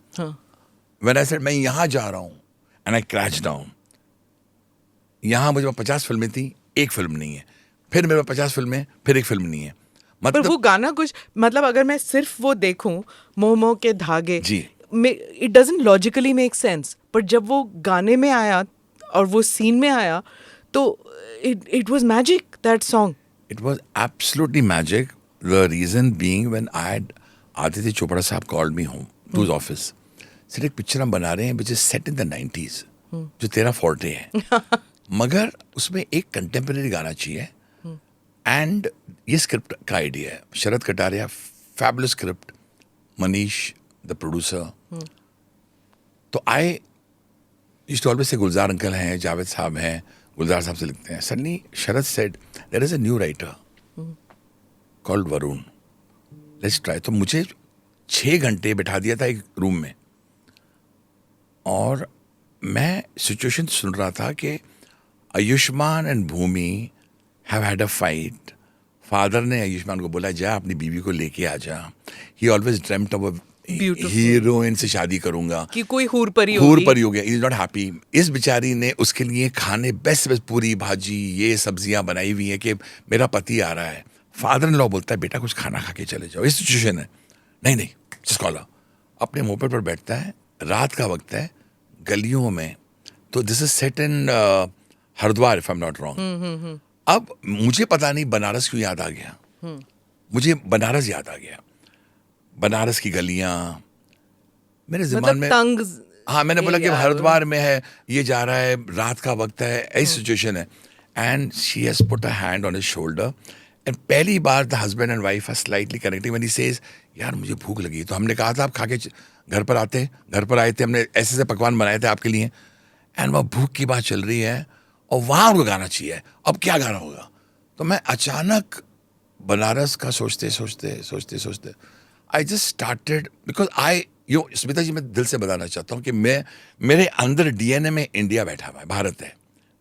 When I said मैं यहाँ जा रहा हूँ, and I crashed down. यहाँ मुझे 50 फिल्में थी, एक फिल्म नहीं है. फिर मेरे 50 फिल्में, फिर एक फिल्म नहीं है. पर वो गाना कुछ, मतलब अगर मैं सिर्फ वो देखूं, मोमो के धागे, it doesn't logically make sense. पर जब वो गाने में आया और वो सीन में आया, तो it was magic, that song. It was absolutely magic. The reason being, when Aditya Chopra साहब called me home to his office. Said एक पिक्चर हम बना रहे हैं which is set in the 90s, जो तेरा फॉर्टे है, मगर उसमें एक कंटेम्परेरी गाना चाहिए. एंड ये स्क्रिप्ट का आइडिया है. Sharad Kataria, fabulous script, Manish the producer. तो I used to always say Gulzar uncle हैं, जावेद साहब हैं, गुलजार साहब से लिखते हैं. Suddenly Sharad said there is a new writer called Varun, let's try. तो मुझे 6 घंटे बैठा दिया था एक रूम में, और मैं सिचुएशन सुन रहा था कि Ayushmann and Bhumi have had a fight. Father ने आयुष्मान को बोला, जा अपनी बीवी को लेके आ जा. ही always dreamed of Beautiful. Heroine से शादी करूंगा, कि कोई हूर परी हूर होगी. परी हो गया, इज नॉट हैप्पी. इस बेचारी ने उसके लिए खाने बेस्ट बेस्ट पूरी भाजी ये सब्जियां बनाई हुई है कि मेरा पति आ रहा है. फादर इन लॉ बोलता है बेटा कुछ खाना खा के चले जाओ. इस सिचुएशन है. नहीं नहीं जिसको अपने मोपेड पर बैठता है, रात का वक्त है, गलियों में. तो this is set in Haridwar if I am not wrong. अब मुझे पता नहीं बनारस क्यों याद आ गया. मुझे बनारस याद आ गया. बनारस की गलियां मेरे ज़िमान में. तंग. हाँ, मैंने बोला कि यार. हरिद्वार में है, ये जा रहा है, रात का वक्त है, ऐसी सिचुएशन है. And she has put a hand on his shoulder and पहली बार the husband and wife are slightly connecting when he says यार मुझे भूख लगी. तो हमने कहा था आप खा के घर पर आए थे, हमने ऐसे ऐसे पकवान बनाए थे आपके लिए. एंड वह भूख की बात चल रही है और वहाँ उनको गाना चाहिए. अब क्या गाना होगा. तो मैं अचानक बनारस का सोचते I just started because Smita ji, मैं दिल से बताना चाहता हूँ कि मेरे अंदर डीएनए में इंडिया बैठा हुआ है, भारत है.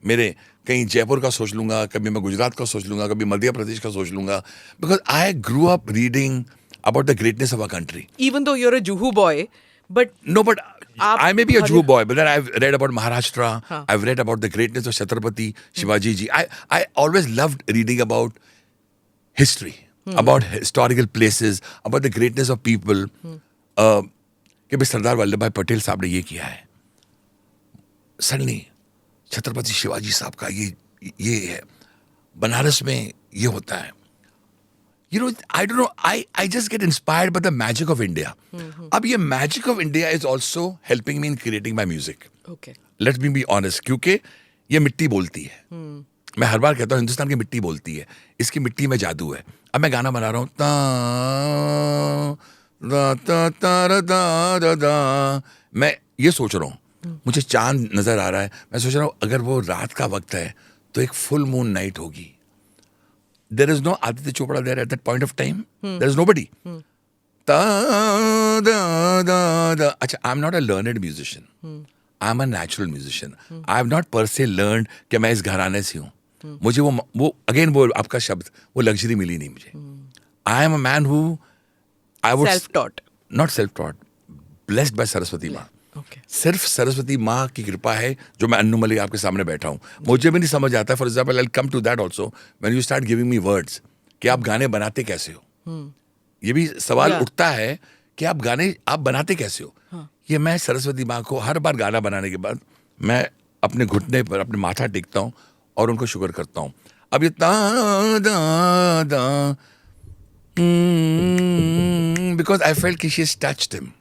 मेरे कहीं जयपुर का सोच लूंगा, कभी मैं गुजरात का सोच लूंगा, कभी मध्य प्रदेश का सोच लूंगा. Because I grew up reading about the greatness of a country. Even though you're a Juhu boy, but No, but आप I may be a her- Jew boy, but then I've read about Maharashtra. हाँ. I've read about the greatness of Chhatrapati Shivaji ji. I always loved reading about history, about historical places, about the greatness of people. कि भाई सरदार वल्लभ भाई पटेल साहब ने ये किया है. Suddenly Chhatrapati Shivaji साहब का ये है. बनारस में ये होता है. You know, I don't know, I just get inspired by the magic of India. अब ये magic of India is also helping me in creating my music. okay. Let me be honest, क्योंकि ये मिट्टी बोलती है. मैं हर बार कहता हूँ हिंदुस्तान की मिट्टी बोलती है, इसकी मिट्टी में जादू है. अब मैं गाना बना रहा हूँ ता ता ता रा दा दा दा. मैं ये सोच रहा हूँ मुझे चांद नजर आ रहा है. मैं सोच रहा हूँ अगर वो रात का वक्त है तो एक फुल मून नाइट होगी. There is no Aditya Chopra there at that point of time. There is nobody. Da, da, da, da. Achha, I'm not a learned musician. I'm a natural musician. I have not per se learned कि मैं इस घराने से हूँ. मुझे वो again वो आपका शब्द वो luxury मिली नहीं मुझे. I am a man who I would Self-taught. not self-taught, blessed by Saraswati माँ. Okay. सिर्फ सरस्वती माँ की कृपा है जो मैं अन्नू मलिक आपके सामने बैठा हूँ. मुझे भी नहीं समझ आता. For example I come to that also when you start giving me words कि आप गाने बनाते कैसे हो. ये भी सवाल Yeah. उठता है कि आप बनाते कैसे हो. ये मैं सरस्वती माँ को हर बार गाना बनाने के बाद मैं अपने घुटने पर अपने माथा टेकता हूँ और उनको शुक्र करता हूँ. अब ये ता दा दा बिकॉज आई फेल्ट कि शी हैज टच्ड हिम.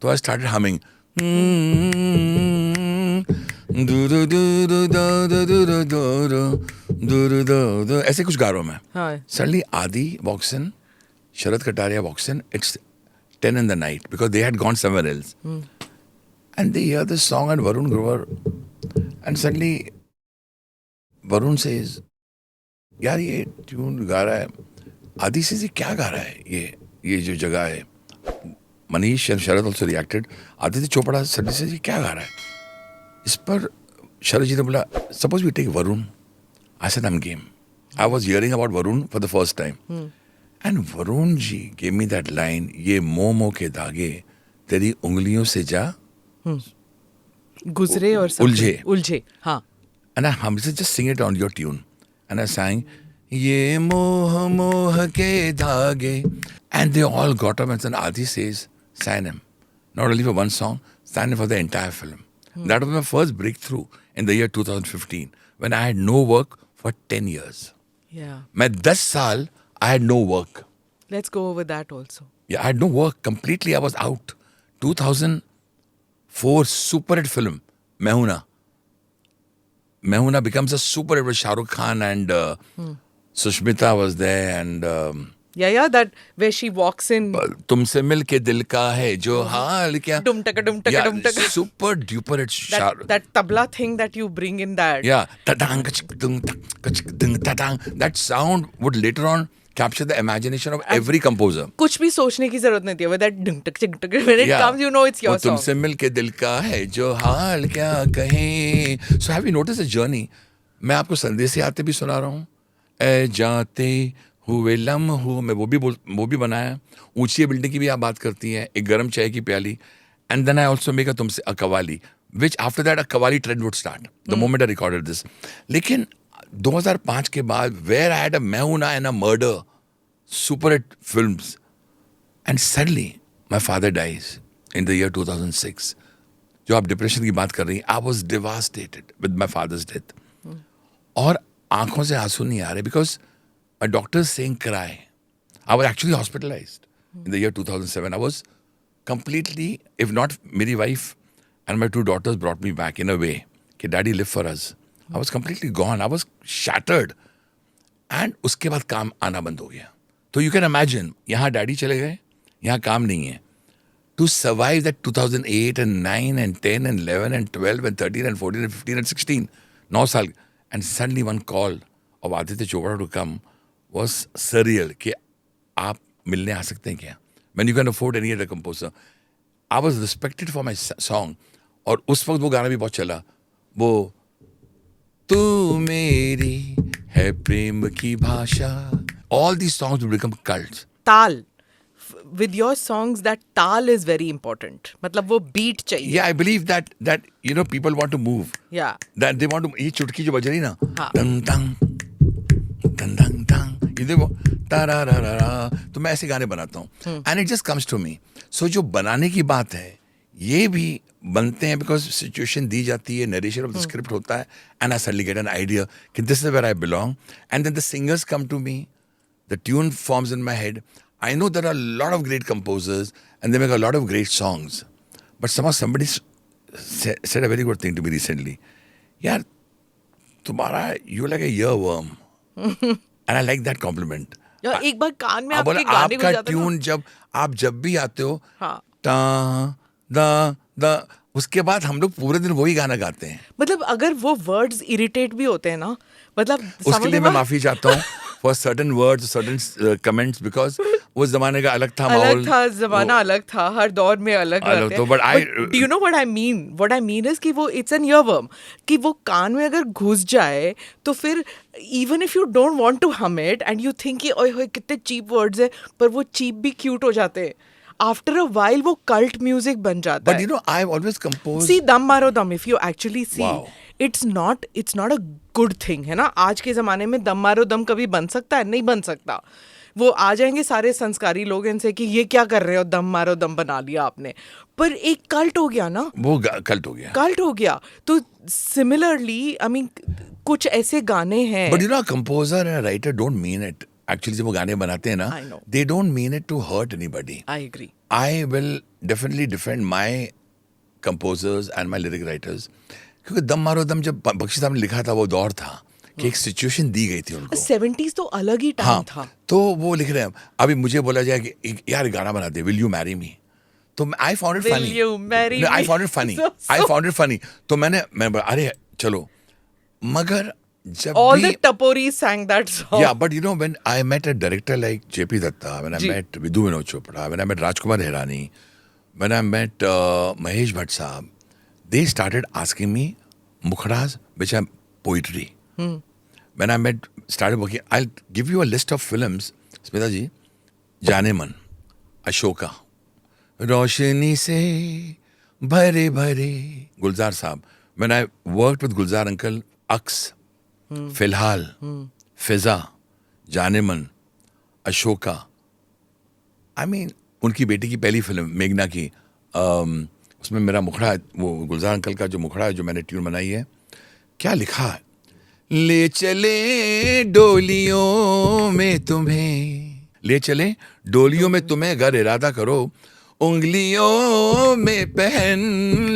तो आई स्टार्टेड हमिंग ऐसे कुछ गा रहा हूं मैं. हाँ. Suddenly Adi walks in, Sharad Kataria walks in. It's 10 in the night because they had gone somewhere else. And they hear this song and Varun Grover. And suddenly Varun says, यार ये tune गा रहा है. आदि से ये क्या गा रहा है ये जो जगह है. Manish and Sharad also reacted. Aditya Chopra suddenly से ये क्या गा रहा है. इस पर शरद जी ने बोला suppose we take Varun. I said I'm game. I was hearing about Varun for the first time. And Varun ji gave me that line, ये मोमो के धागे तेरी उंगलियों से जा गुजरे और उलझे. हाँ. and I hummed just sing it on your tune. And I sang ये मोह मोह के धागे. And they all got up and said Adi says sign him. Not only for one song, sign him for the entire film. That was my first breakthrough in the year 2015 when I had no work for 10 years. Yeah. मैं 10 साल I had no work. Let's go over that also. Yeah, I had no work. Completely I was out. 2004 super hit film, Mehuna. Mehuna becomes a super hit with Shah Rukh Khan and Sushmita was there and Yeah, that where she walks in. तुमसे मिल के दिल का है जो हाल क्या. Dum taka dum taka Yeah, dum taka. super duper hit. That tabla thing that you bring in that. Yeah, ta-dang, ka-chik-dung, ka-chik-dung, ta-dang. That sound would later on capture the imagination of every composer. कुछ भी सोचने की जरूरत नहीं थी. With that dum tak chik tak, when it comes, you know it's your वो song. तुमसे मिल के दिल का है जो हाल क्या कहें. So have you noticed the journey? मैं आपको संदेश से आते भी सुना रहा हूँ. ए जाते हुए लम्हों में वो भी बनाया. ऊंची बिल्डिंग की भी आप बात करती हैं, एक गर्म चाय की प्याली. And then I also make a तुमसे a qawwali, which after that a qawwali trend would start the moment I recorded this. लेकिन 2005 के बाद where I had a Main Hoon Na and a Murder super hit films, and suddenly my father dies in the year 2006. जो आप depression की बात कर रही हैं, I was devastated with my father's death. और आंखों से आंसू नहीं आ रहे because my doctor saying cry. I was actually hospitalised in the year 2007. I was completely, if not मेरी wife and my two daughters brought me back in a way कि daddy live for us. I was completely gone. I was shattered. And उसके बाद काम आना बंद हो गया. तो you can imagine, यहाँ डैडी चले गए, यहाँ काम नहीं है. To survive that 2008 and 9 and 10 and 11 and 12 and 13 and 14 and 15 and 16, 9 साल, and suddenly one call of Aditya Chopra to come was surreal कि आप मिलने आ सकते हैं क्या? When you can afford any other composer. I was respected for my song. और उस वक्त वो गाना भी बहुत चला, वो तू मेरी है प्रेम की भाषा. All these songs will become cults. ताल. With your songs, that ताल is very important. मतलब वो beat चाहिए. Yeah, I believe that you know people want to move. Yeah. That they want to. ये चुटकी जो बज रही ना, हाँ. तंग तंग तंग तंग तंग, ये देखो तारारारा. तो मैं ऐसे गाने बनाता हूँ. And it just comes to me. So जो बनाने की बात है, ये भी बनते हैं because situation दी जाती है, narration of the script होता है, and I suddenly get an idea कि this is where I belong. And then the singers come to me, the tune forms in my head. I know there are a lot of great composers and they make a lot of great songs. But somehow somebody said a very good thing to me recently. यार तुम्हारा you're like a earworm. And I like that compliment. यार एक बार कान में आप बोला आपके गाने आपका हो जाते ट्यून जब भी आते हो, हाँ. टा दा दा, उसके बाद हम लोग पूरे दिन वही गाना गाते हैं. मतलब अगर वो वर्ड्स इरिटेट भी होते हैं ना, मतलब उसके लिए मैं माफी चाहता हूँ for certain words, certain comments, because उस जमाने का अलग था माहौल. अलग था जमाना, अलग था, हर दौर में अलग रहते तो, हैं. but I- do you know what I mean? What I mean is कि वो इट्स एन ईयरवर्म, कि वो कान में अगर घुस जाए तो फिर even if you don't want to hum it and you think कि ओए होए कितने चीप वर्ड्स है, पर वो चीप भी क्यूट हो जाते हैं. आफ्टर अ वाइल वो कल्ट म्यूजिक बन जाता But है. you know, I've always composed. See, दम मारो दम, if you actually see, Wow. it's not a good thing, है ना. आज के ज़माने में दम मारो दम कभी बन सकता है? नहीं बन सकता. वो आ जाएंगे सारे संस्कारी लोग इनसे कि ये क्या कर रहे हो, दम मारो दम बना लिया आपने. पर एक कल्ट हो गया ना, वो कल्ट हो गया. कल्ट हो गया. तो सिमिलरली आई मीन कुछ ऐसे गाने हैं. But you know, a composer and a writer don't mean it. Actually, जब वो गाने बनाते हैं ना, I know. they don't mean it to hurt anybody. I agree. I will definitely defend my composers and my lyric writers. क्योंकि दम मारो दम जब बख्शी साहब ने लिखा था, वो दौर था कि एक सिचुएशन दी गई थी उनको. 70s तो अलग ही टाइम हाँ, था. तो वो लिख रहे हैं. अभी मुझे बोला जाए कि यार गाना बना दे, विल यू मैरी मी. तो I found it Will funny. you marry me? I found it funny. I found it funny. तो मैं बोला अरे चलो. मगर जब All भी the Taporis sang that song. Yeah, but you know, when I met a director like J.P. Datta, when I ji. met Vidhu Vinod Chopra, when I met Rajkumar Hirani, when I met Mahesh Bhatt Saab, they started asking me mukhras, which are poetry. When I started working, I'll give you a list of films, Smita ji, Janeman, Ashoka, Roshni se bhare bhare, Gulzar Saab. When I worked with Gulzar uncle, Aks, फिलहाल, फिजा, Jaaneman, Ashoka. I mean उनकी बेटी की पहली film मेघना की, उसमें मेरा मुखड़ा, वो गुलजार अंकल का जो मुखड़ा है जो मैंने ट्यून बनाई है, क्या लिखा है. ले चले डोलियों में तुम्हें, ले चले डोलियों में तुम्हें, अगर इरादा करो उंगलियों में पहन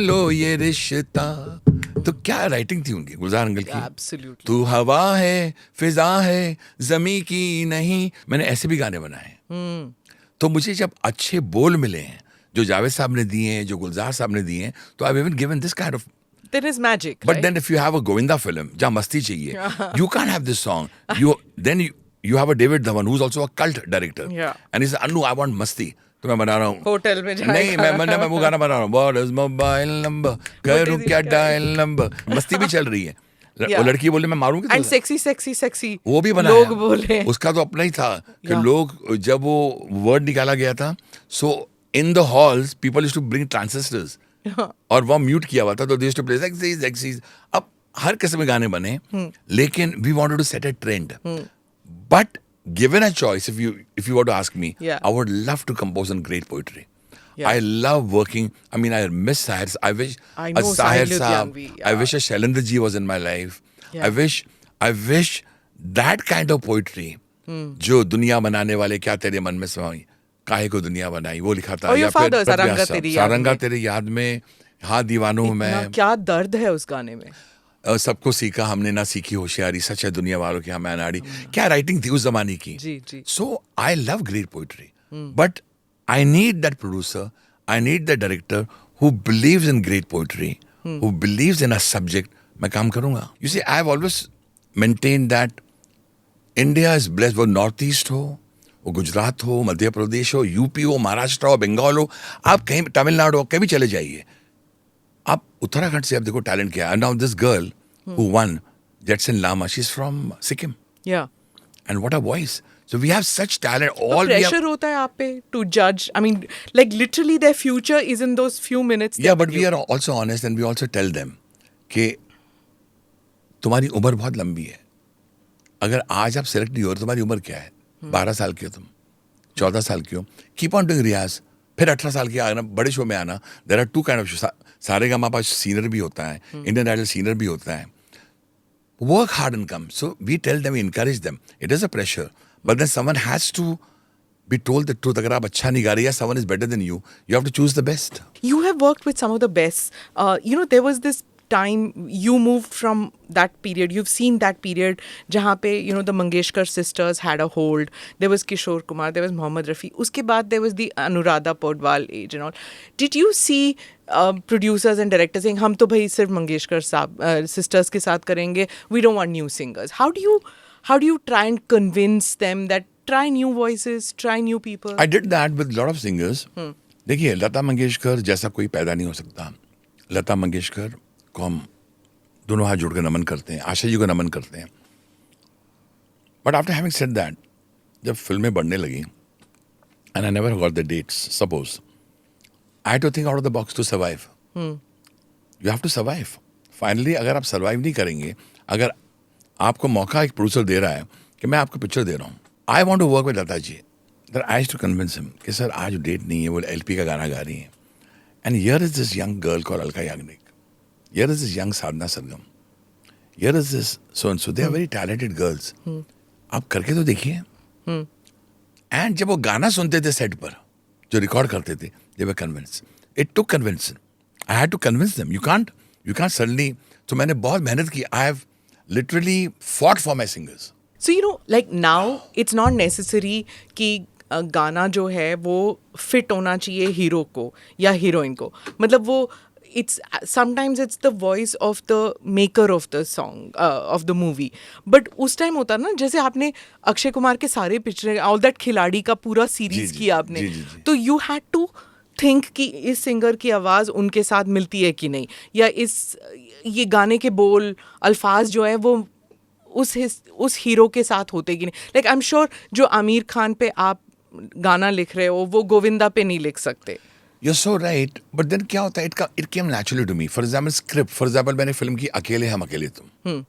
लो ये रिश्ता. तो क्या राइटिंग थी उनकी, गुलजार अंकल की. Absolutely. तू हवा है, फिजा है, जमी की नहीं. मैंने ऐसे भी गाने बनाए. तो मुझे जब अच्छे बोल मिले हैं, जो जावेद साहब ने दिए हैं, जो गुलजार साहब ने दिए हैं, तो I have been given this kind of. There is magic, But right? then if you have a Govinda film, जहाँ मस्ती चाहिए, you can't have this song. You have a David Dhawan who's also a cult director. Yeah. And he says, Annu, I want मस्ती. तो मैं बना रहा हूँ. Hotel में जाएगा. नहीं, मैं वो गाना बना रहा हूँ. What is mobile number? करूँ is क्या it? Dial number? मस्ती भी चल रही है. वो लड़की बोले मैं मारूंगी एंड तुझे। सेक्सी वो भी बनाया, लोग बोले उसका तो अपना ही था कि Yeah. लोग जब वो वर्ड निकाला गया था, so in the halls people used to bring transistors और वो म्यूट किया हुआ था, तो they used to play sexies. अब हर किस्म के गाने बने, लेकिन we wanted to set a trend. But given a choice, if you were to ask me, Yeah. I would love to compose on great poetry. Yeah. I love working. I mean, I miss Sahir. I wish I a know Sahir Sahil Saab. Ludhianvi, I yeah. wish a Shailendra ji was in my life. Yeah. I wish that kind of poetry, जो दुनिया बनाने वाले क्या तेरे मन में समाई, काहे को दुनिया बनाई, वो लिखा था। Or your या फिर father, पद सारंगा व्यास साहब, तेरी याद सारंगा में। तेरी याद में, हाँ दीवानों में इतना मैं, क्या दर्द है उस गाने में। सबको सीखा हमने ना सीखी होशियारी, सच है दुनिया वालों की हमें अनाड़ी। क्या राइटिंग थी उस जमाने की। जी। So I love great poetry, but I need that producer, I need that director who believes in great poetry, who believes in a subject. मैं काम करूंगा। You see, I have always maintain that India is blessed, वो north east हो, वो गुजरात हो, मध्य प्रदेश हो, UP हो, महाराष्ट्र हो, बंगाल हो, आप कहीं तमिलनाडु हो, कहीं भी चले जाइए, आप उत्तराखंड से आप देखो टैलेंट क्या है। Now this girl who won Jetsun Lama, she is from Sikkim, yeah and what a voice. So we have such talent, all we pressure have. होता है आप पे टू जज। I mean like literally their future is in those few minutes. Yeah but we are also honest and we also tell them कि तुम्हारी उम्र बहुत लंबी है, अगर आज आप सेलेक्ट नहीं हो रहे, तुम्हारी उम्र क्या है, 12 साल की हो तुम, 14 साल की हो, कीप ऑन डूइंग रियाज, फिर 18 साल की आना, बड़े शो में आना। There are two kind of, सारे का पास सीनियर भी होता है, इंडियन आइडल सीनियर भी होता है। Work hard and come. So we tell them, encourage them, it is a pressure, but then someone has to be told the truth. अगर आप अच्छा नहीं गा रहे, या someone is better than you, you have to choose the best. You have worked with some of the best. There was this time you moved from that period. You've seen that period जहाँ पे the Mangeshkar sisters had a hold. There was Kishore Kumar. There was Mohammad Rafi. उसके बाद there was the Anuradha Podwal age and all. Did you see producers and directors saying हम तो भाई सिर्फ मंगेशकर साहब sisters के साथ करेंगे. We don't want new singers. How do you try and convince them that try new voices, try new people? I did that with lot of singers. देखिए, लता मंगेशकर जैसा कोई पैदा नहीं हो सकता। लता मंगेशकर को हम दोनों हाथ जोड़ कर नमन करते हैं, आशा जी को नमन करते हैं। But after having said that, जब फिल्में बढ़ने लगी, and I never got the dates, suppose I had to think out of the box to survive. You have to survive. Finally अगर आप सर्वाइव नहीं करेंगे, अगर आपको मौका एक प्रोड्यूसर दे रहा है कि मैं आपको पिक्चर दे रहा हूँ, I want to work with Lata ji, that I have to convince him कि सर आज डेट नहीं है, वो एलपी का गाना गा रही है, and here is this young girl called Alka Yagnik, here is this young Sadhana Sargam, here is this so and so, they are very talented girls, आप करके तो देखिए। एंड जब वो गाना सुनते थे सेट पर, जो रिकॉर्ड करते थे, they were convince. It took convince, I had to convince them. You can't suddenly. तो मैंने बहुत मेहनत की। I have literally fought for my singers. So like now it's not necessary कि गाना जो है वो फिट होना चाहिए हीरो को या हीरोइन को। मतलब वो it's sometimes it's the voice of the maker of the song of the movie. But उस टाइम होता ना, जैसे आपने अक्षय कुमार के सारे पिक्चर, ऑल दैट खिलाड़ी का पूरा सीरीज किया आपने, तो you had to थिंक कि इस सिंगर की आवाज़ उनके साथ मिलती है कि नहीं, या ये गाने के बोल अल्फाज जो है वो उस हीरो के साथ होते कि नहीं। लाइक आई एम श्योर जो आमिर खान पे आप गाना लिख रहे हो वो गोविंदा पे नहीं लिख सकते। You're so right, but then क्या होता है, it came naturally to me. For example, script. For example, मैंने फिल्म की अकेले हम अकेले तुम,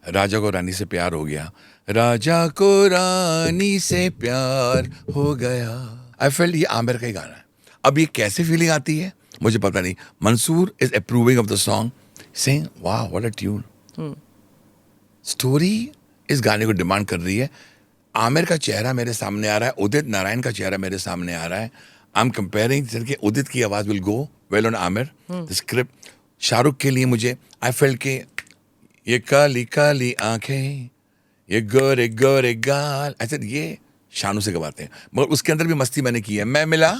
राजा को रानी से प्यार हो गया, राजा को रानी से प्यार हो गया, आई फेल्ट ये आमिर का ही गाना है। अब ये कैसे फीलिंग आती है मुझे पता नहीं। Mansoor is approving of the song, saying वाह व्हाट अ ट्यून। स्टोरी इस गाने को डिमांड कर रही है। आमिर का चेहरा मेरे सामने आ रहा है, उदित नारायण का चेहरा मेरे सामने आ रहा है। आई एम कंपेयरिंग कि उदित की आवाज will go well on Aamir. The script Shahrukh के लिए मुझे आई फेल्ट के ये काली काली आंखें, ये गोरे गोरे गाल, ऐसे ये शानू से गवाते हैं, मगर उसके अंदर भी मस्ती मैंने की है। मैं मिला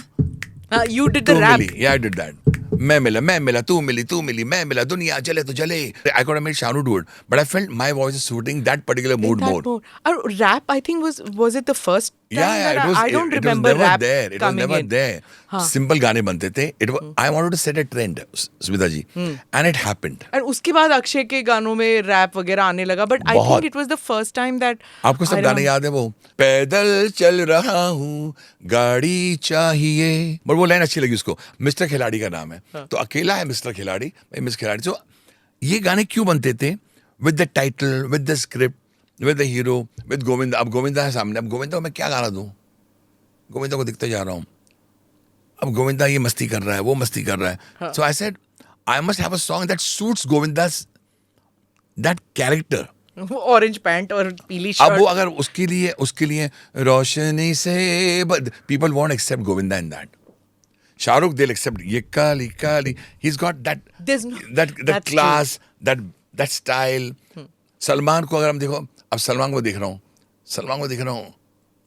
You did तू the rap. Milli, yeah, I did that. मैं मिला, तू मिली, मैं मिला, दुनिया जले तो जले. I could have made Shanu do it, but I felt my voice is suiting that particular mood In that more. mode. Rap, I think was it the first Yeah, that it was. I don't it was remember never rap there. It was coming never in. there. हाँ. Simple गाने बनते थे. I wanted to set a trend, Smita ji, and it happened. And उसके बाद अक्षय के गानों में rap वगैरह आने लगा, but I बहुत. think it was the first time that आपको सब गाने याद है वो? पैदल चल रहा हूँ, गाड़ी चाहिए. बट वो लाइन अच्छी लगी उसको. मिस्टर खिलाड़ी का नाम है. तो अकेला है मिस्टर खिलाड़ी, मिस खिलाड़ी. तो ये गाने क्यों बनते थे? With the title, with the script, with the hero, with Govinda. अब गोविंदा है सामने. अब गोविंदा को मैं क्या गाना दूं? गोविंदा को दिखते जा रहा हूँ. अब गोविंदा ये मस्ती कर रहा है, वो मस्ती कर रहा है. So I said I must have a song that suits Govinda's that character. Orange pant और पीली अब वो शर्ट. अगर उसके लिए रोशनी से, but people won't accept Govinda in that. Shahrukh दिल एक्सेप्ट ये काली काली. He is got that There's no- that that's class, that style. Salman को अगर हम देखो, अब सलमान को देख रहा हूँ.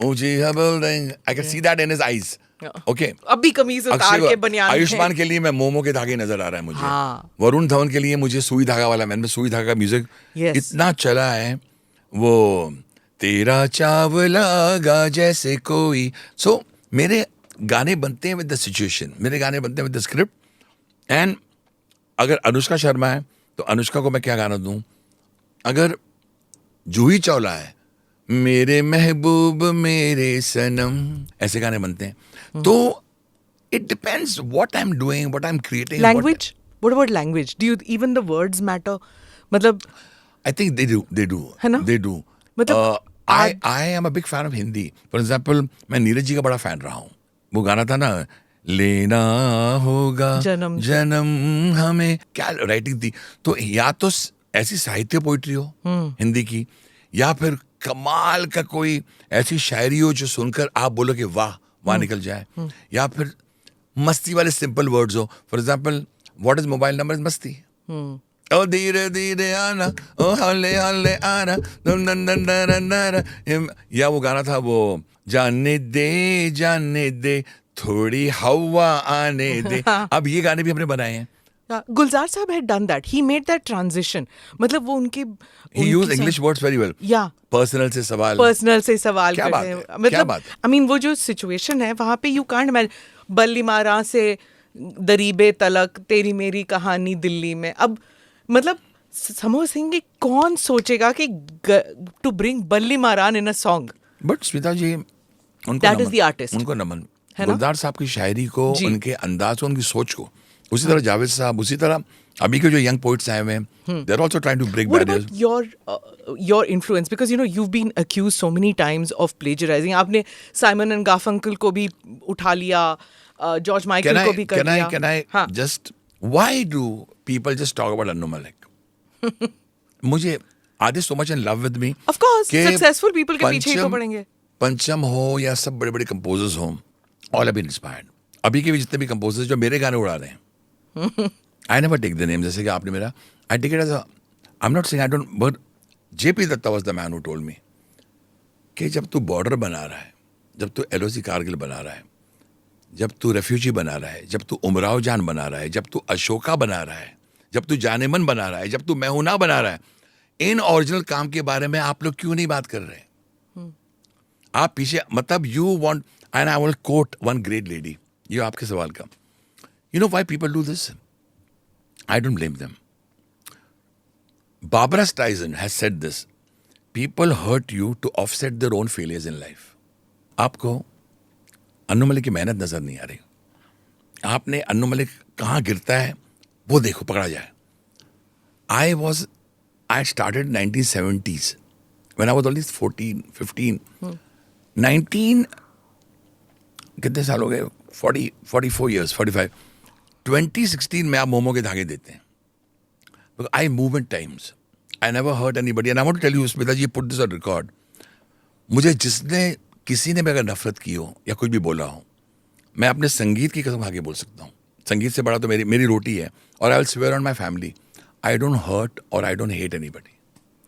ऊंची है building. I can see that in his eyes. Okay. अभी कमीज उतार के बनियान में. आयुष्मान के लिए मैं मोमो के धागे नजर आ रहा है मुझे. हाँ. वरुण धवन के लिए मुझे सुई धागा वाला मैन में सुई धागा का म्यूजिक Yes. इतना चला है. वो तेरा चावला गा जैसे कोई. सो मेरे गाने बनते हैं विद द सिचुएशन. मेरे गाने बनते हैं विद द स्क्रिप्ट. एंड अगर अनुष्का शर्मा है तो अनुष्का को मैं क्या गाना दूं? अगर जूही चावला है, मेरे महबूब मेरे सनम, ऐसे गाने बनते हैं. तो it depends what I am doing, what I am creating. Language? What about language? Do you even the words matter? मतलब I think they do. है ना? They do. मतलब I am a big fan of Hindi. For example, मैं नीरज जी का बड़ा fan रहा हूँ. वो गाना था ना, लेना होगा जन्म जन्म हमें, क्या राइटिंग थी. तो या तो ऐसी साहित्य पोइट्री हो हिंदी की, या फिर कमाल का कोई ऐसी शायरी हो जो सुनकर आप बोलो कि वाह वहां निकल जाए, या फिर मस्ती वाले सिंपल वर्ड्स हो. For example, what is mobile number is मस्ती. ओ धीरे धीरे आना, ओ हौले हौले आना, दन दन दन दन दन. या वो गाना था वो, जाने दे थोड़ी हवा आने दे. अब ये गाने भी हमने बनाए हैं. गुलजार साहब had done that. He made that transition. मतलब वो उनकी He used English words very well. Yeah. Personal से सवाल. पर्सनल से सवाल क्या करते बात हैं. है? क्या मतलब बात है? आई मीन वो जो सिचुएशन है वहाँ पे यू कांट इमेजिन. बल्ली मारा से दरीबे तलक, तेरी मेरी कहानी दिल्ली में. अब मतलब समोर सिंह की कौन सोचेगा कि टू ब्रिंग बल्ली मारान इन अ सॉन्ग. बट स्मिता जी, उनको That is Naman. the artist. उनको नमन. है ना? गुलजार साहब की शायरी को, जी. उनके अंदाज को, उनकी सोच को. उसी तरह जावेद साहब, उसी तरह अभी के जो यंग पोइट्स आए हुए हैं, they are also trying to break What barriers. about your influence? Because you know you've been accused so many times of plagiarizing. आपने Simon and Garfunkel को भी उठा लिया, George Michael को भी कर लिया. Can I हाँ. just, why do people just talk about Annu Malik? मुझे, are they so much in love with me? Of course, कि successful people के पीछे ही तो पंचम- पड़ेंगे. पंचम हो या सब बड़े बड़े कंपोजर्स हो, ऑल हैव बीन इंस्पायर्ड. अभी के भी जितने भी कंपोजर्स जो मेरे गाने उड़ा रहे हैं, I never take the name. जैसे कि आपने मेरा, I take it as, I am not saying I don't, but JP Datta was the man who told me कि जब तू बॉर्डर बना रहा है, जब तू एलओसी कारगिल बना रहा है, जब तू रेफ्यूजी बना रहा है, जब तू उमराव जान बना रहा है, जब तू अशोका बना रहा है, जब तू जानेमन बना रहा है, जब तू मैहुना बना रहा है, इन ओरिजिनल काम के बारे में आप लोग क्यों नहीं बात कर रहे? आप पीछे, मतलब you want, and I will quote one great lady. ये आपके सवाल का, you know why people do this? I don't blame them. Barbara Streisand has said this. People hurt you to offset their own failures in life. आपको अन्नू मलिक की मेहनत नजर नहीं आ रही. आपने अन्नू मलिक कहाँ गिरता है वो देखो, पकड़ा जाए. I started 1970s when I was only 14, 15. 19, कितने साल हो गए? 44 years, 45. 2016 में आप मोमो के धागे देते हैं. I move in times. I never hurt anybody. And I want to tell you, Smita ji, put this on record. मुझे किसी ने भी अगर नफरत की हो या कुछ भी बोला हो, मैं अपने संगीत की कसम खा के बोल सकता हूँ. संगीत से बड़ा तो मेरी रोटी है. और I will swear on my family, I don't hurt और आई डोंट हेट एनीबॉडी.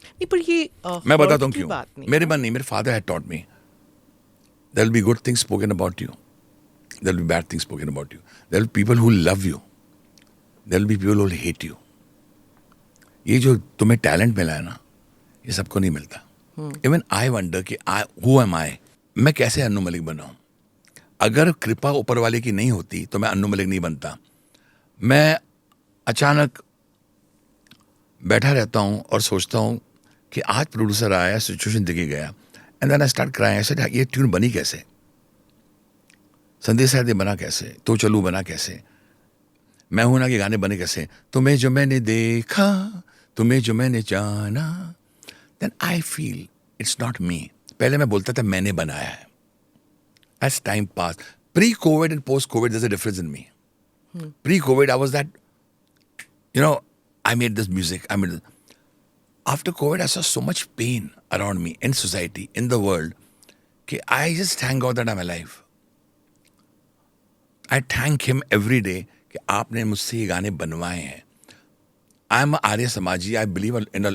नहीं, पर ये मैं बताता हूँ की क्यों. बात नहीं. मेरे मन नहीं, मेरे father had taught me, there will be good things spoken about you, there will be bad things spoken about you, there will be people who love you, there will be people who hate you. ये जो तुम्हें talent मिला है ना, ये सबको नहीं मिलता. इवन आई वंडर कि हु एम आई मैं कैसे अन्नू मलिक बनाऊं? अगर कृपा ऊपर वाले की नहीं होती तो मैं अन्नू मलिक नहीं बनता. मैं अचानक बैठा रहता हूं और सोचता हूं कि आज प्रोड्यूसर आया, सिचुएशन दिखी गया, and then I start crying. I said ये ट्यून बनी कैसे, संदेश साहब बना कैसे, तो चलू बना कैसे, मैं हूं ना के गाने बने कैसे, तुम्हें जो मैंने देखा, तुम्हें जो मैंने जाना, then I feel it's not me. पहले मैं बोलता था मैंने बनाया है. As time pass, pre COVID and post COVID there's a difference in me. Pre-COVID, I was that, I made this music. After COVID, I saw so much pain around me, in society, in the world, कि I just thank God that I'm alive. I thank Him every day कि आपने मुझसे ये गाने बनवाए हैं. I am आर्य समाजी. I believe in a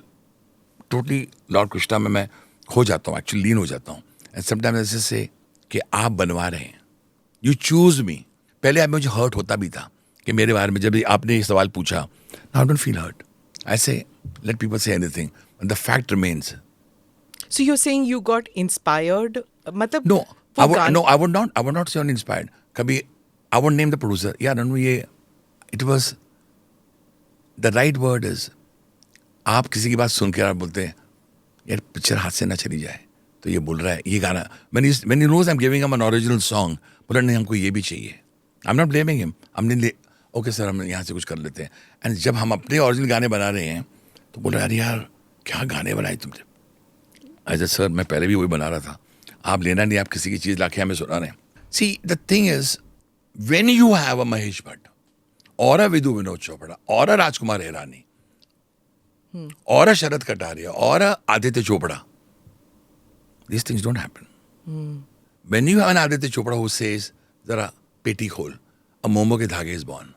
totally Lord Krishna में मैं हो जाता हूँ, actually लीन हो जाता हूँ. And sometimes I just say कि आप बनवा रहे हैं. You choose me. पहले आप मुझे हर्ट होता भी था कि मेरे बारे में जब आपने ये सवाल पूछा. Now I don't feel hurt. I say, let people say anything. But the fact remains. So you're saying you got inspired? मतलब No, वो गान- I would not say uninspired. कभी I would name the producer. यार अनु ये, it was, the right word is, आप किसी की बात सुन के आप बोलते हैं यार पिक्चर हाथ से ना चली जाए, तो ये बोल रहा है ये गाना, when he knows I'm giving him an original song, बोला नहीं हमको ये भी चाहिए. I'm not blaming him. हमने ओके सर हम यहाँ से कुछ कर लेते हैं. एंड जब हम अपने ओरिजिनल गाने बना रहे हैं तो बोला अरे यार क्या गाने बनाए तुमने. ऐसे सर मैं पहले भी वही बना रहा था, आप लेना नहीं, आप किसी की चीज़ लाके हमें सुना रहे हैं. See the thing is when you have a Mahesh Bhatt और अ विदु विनोद चोपड़ा और अ राजकुमार हिरानी और अ शरद कटारिया और अ Aditya Chopra, these things don't happen. When you have an Aditya Chopra who says जरा पेटी खोल, a मोमो के धागे is born.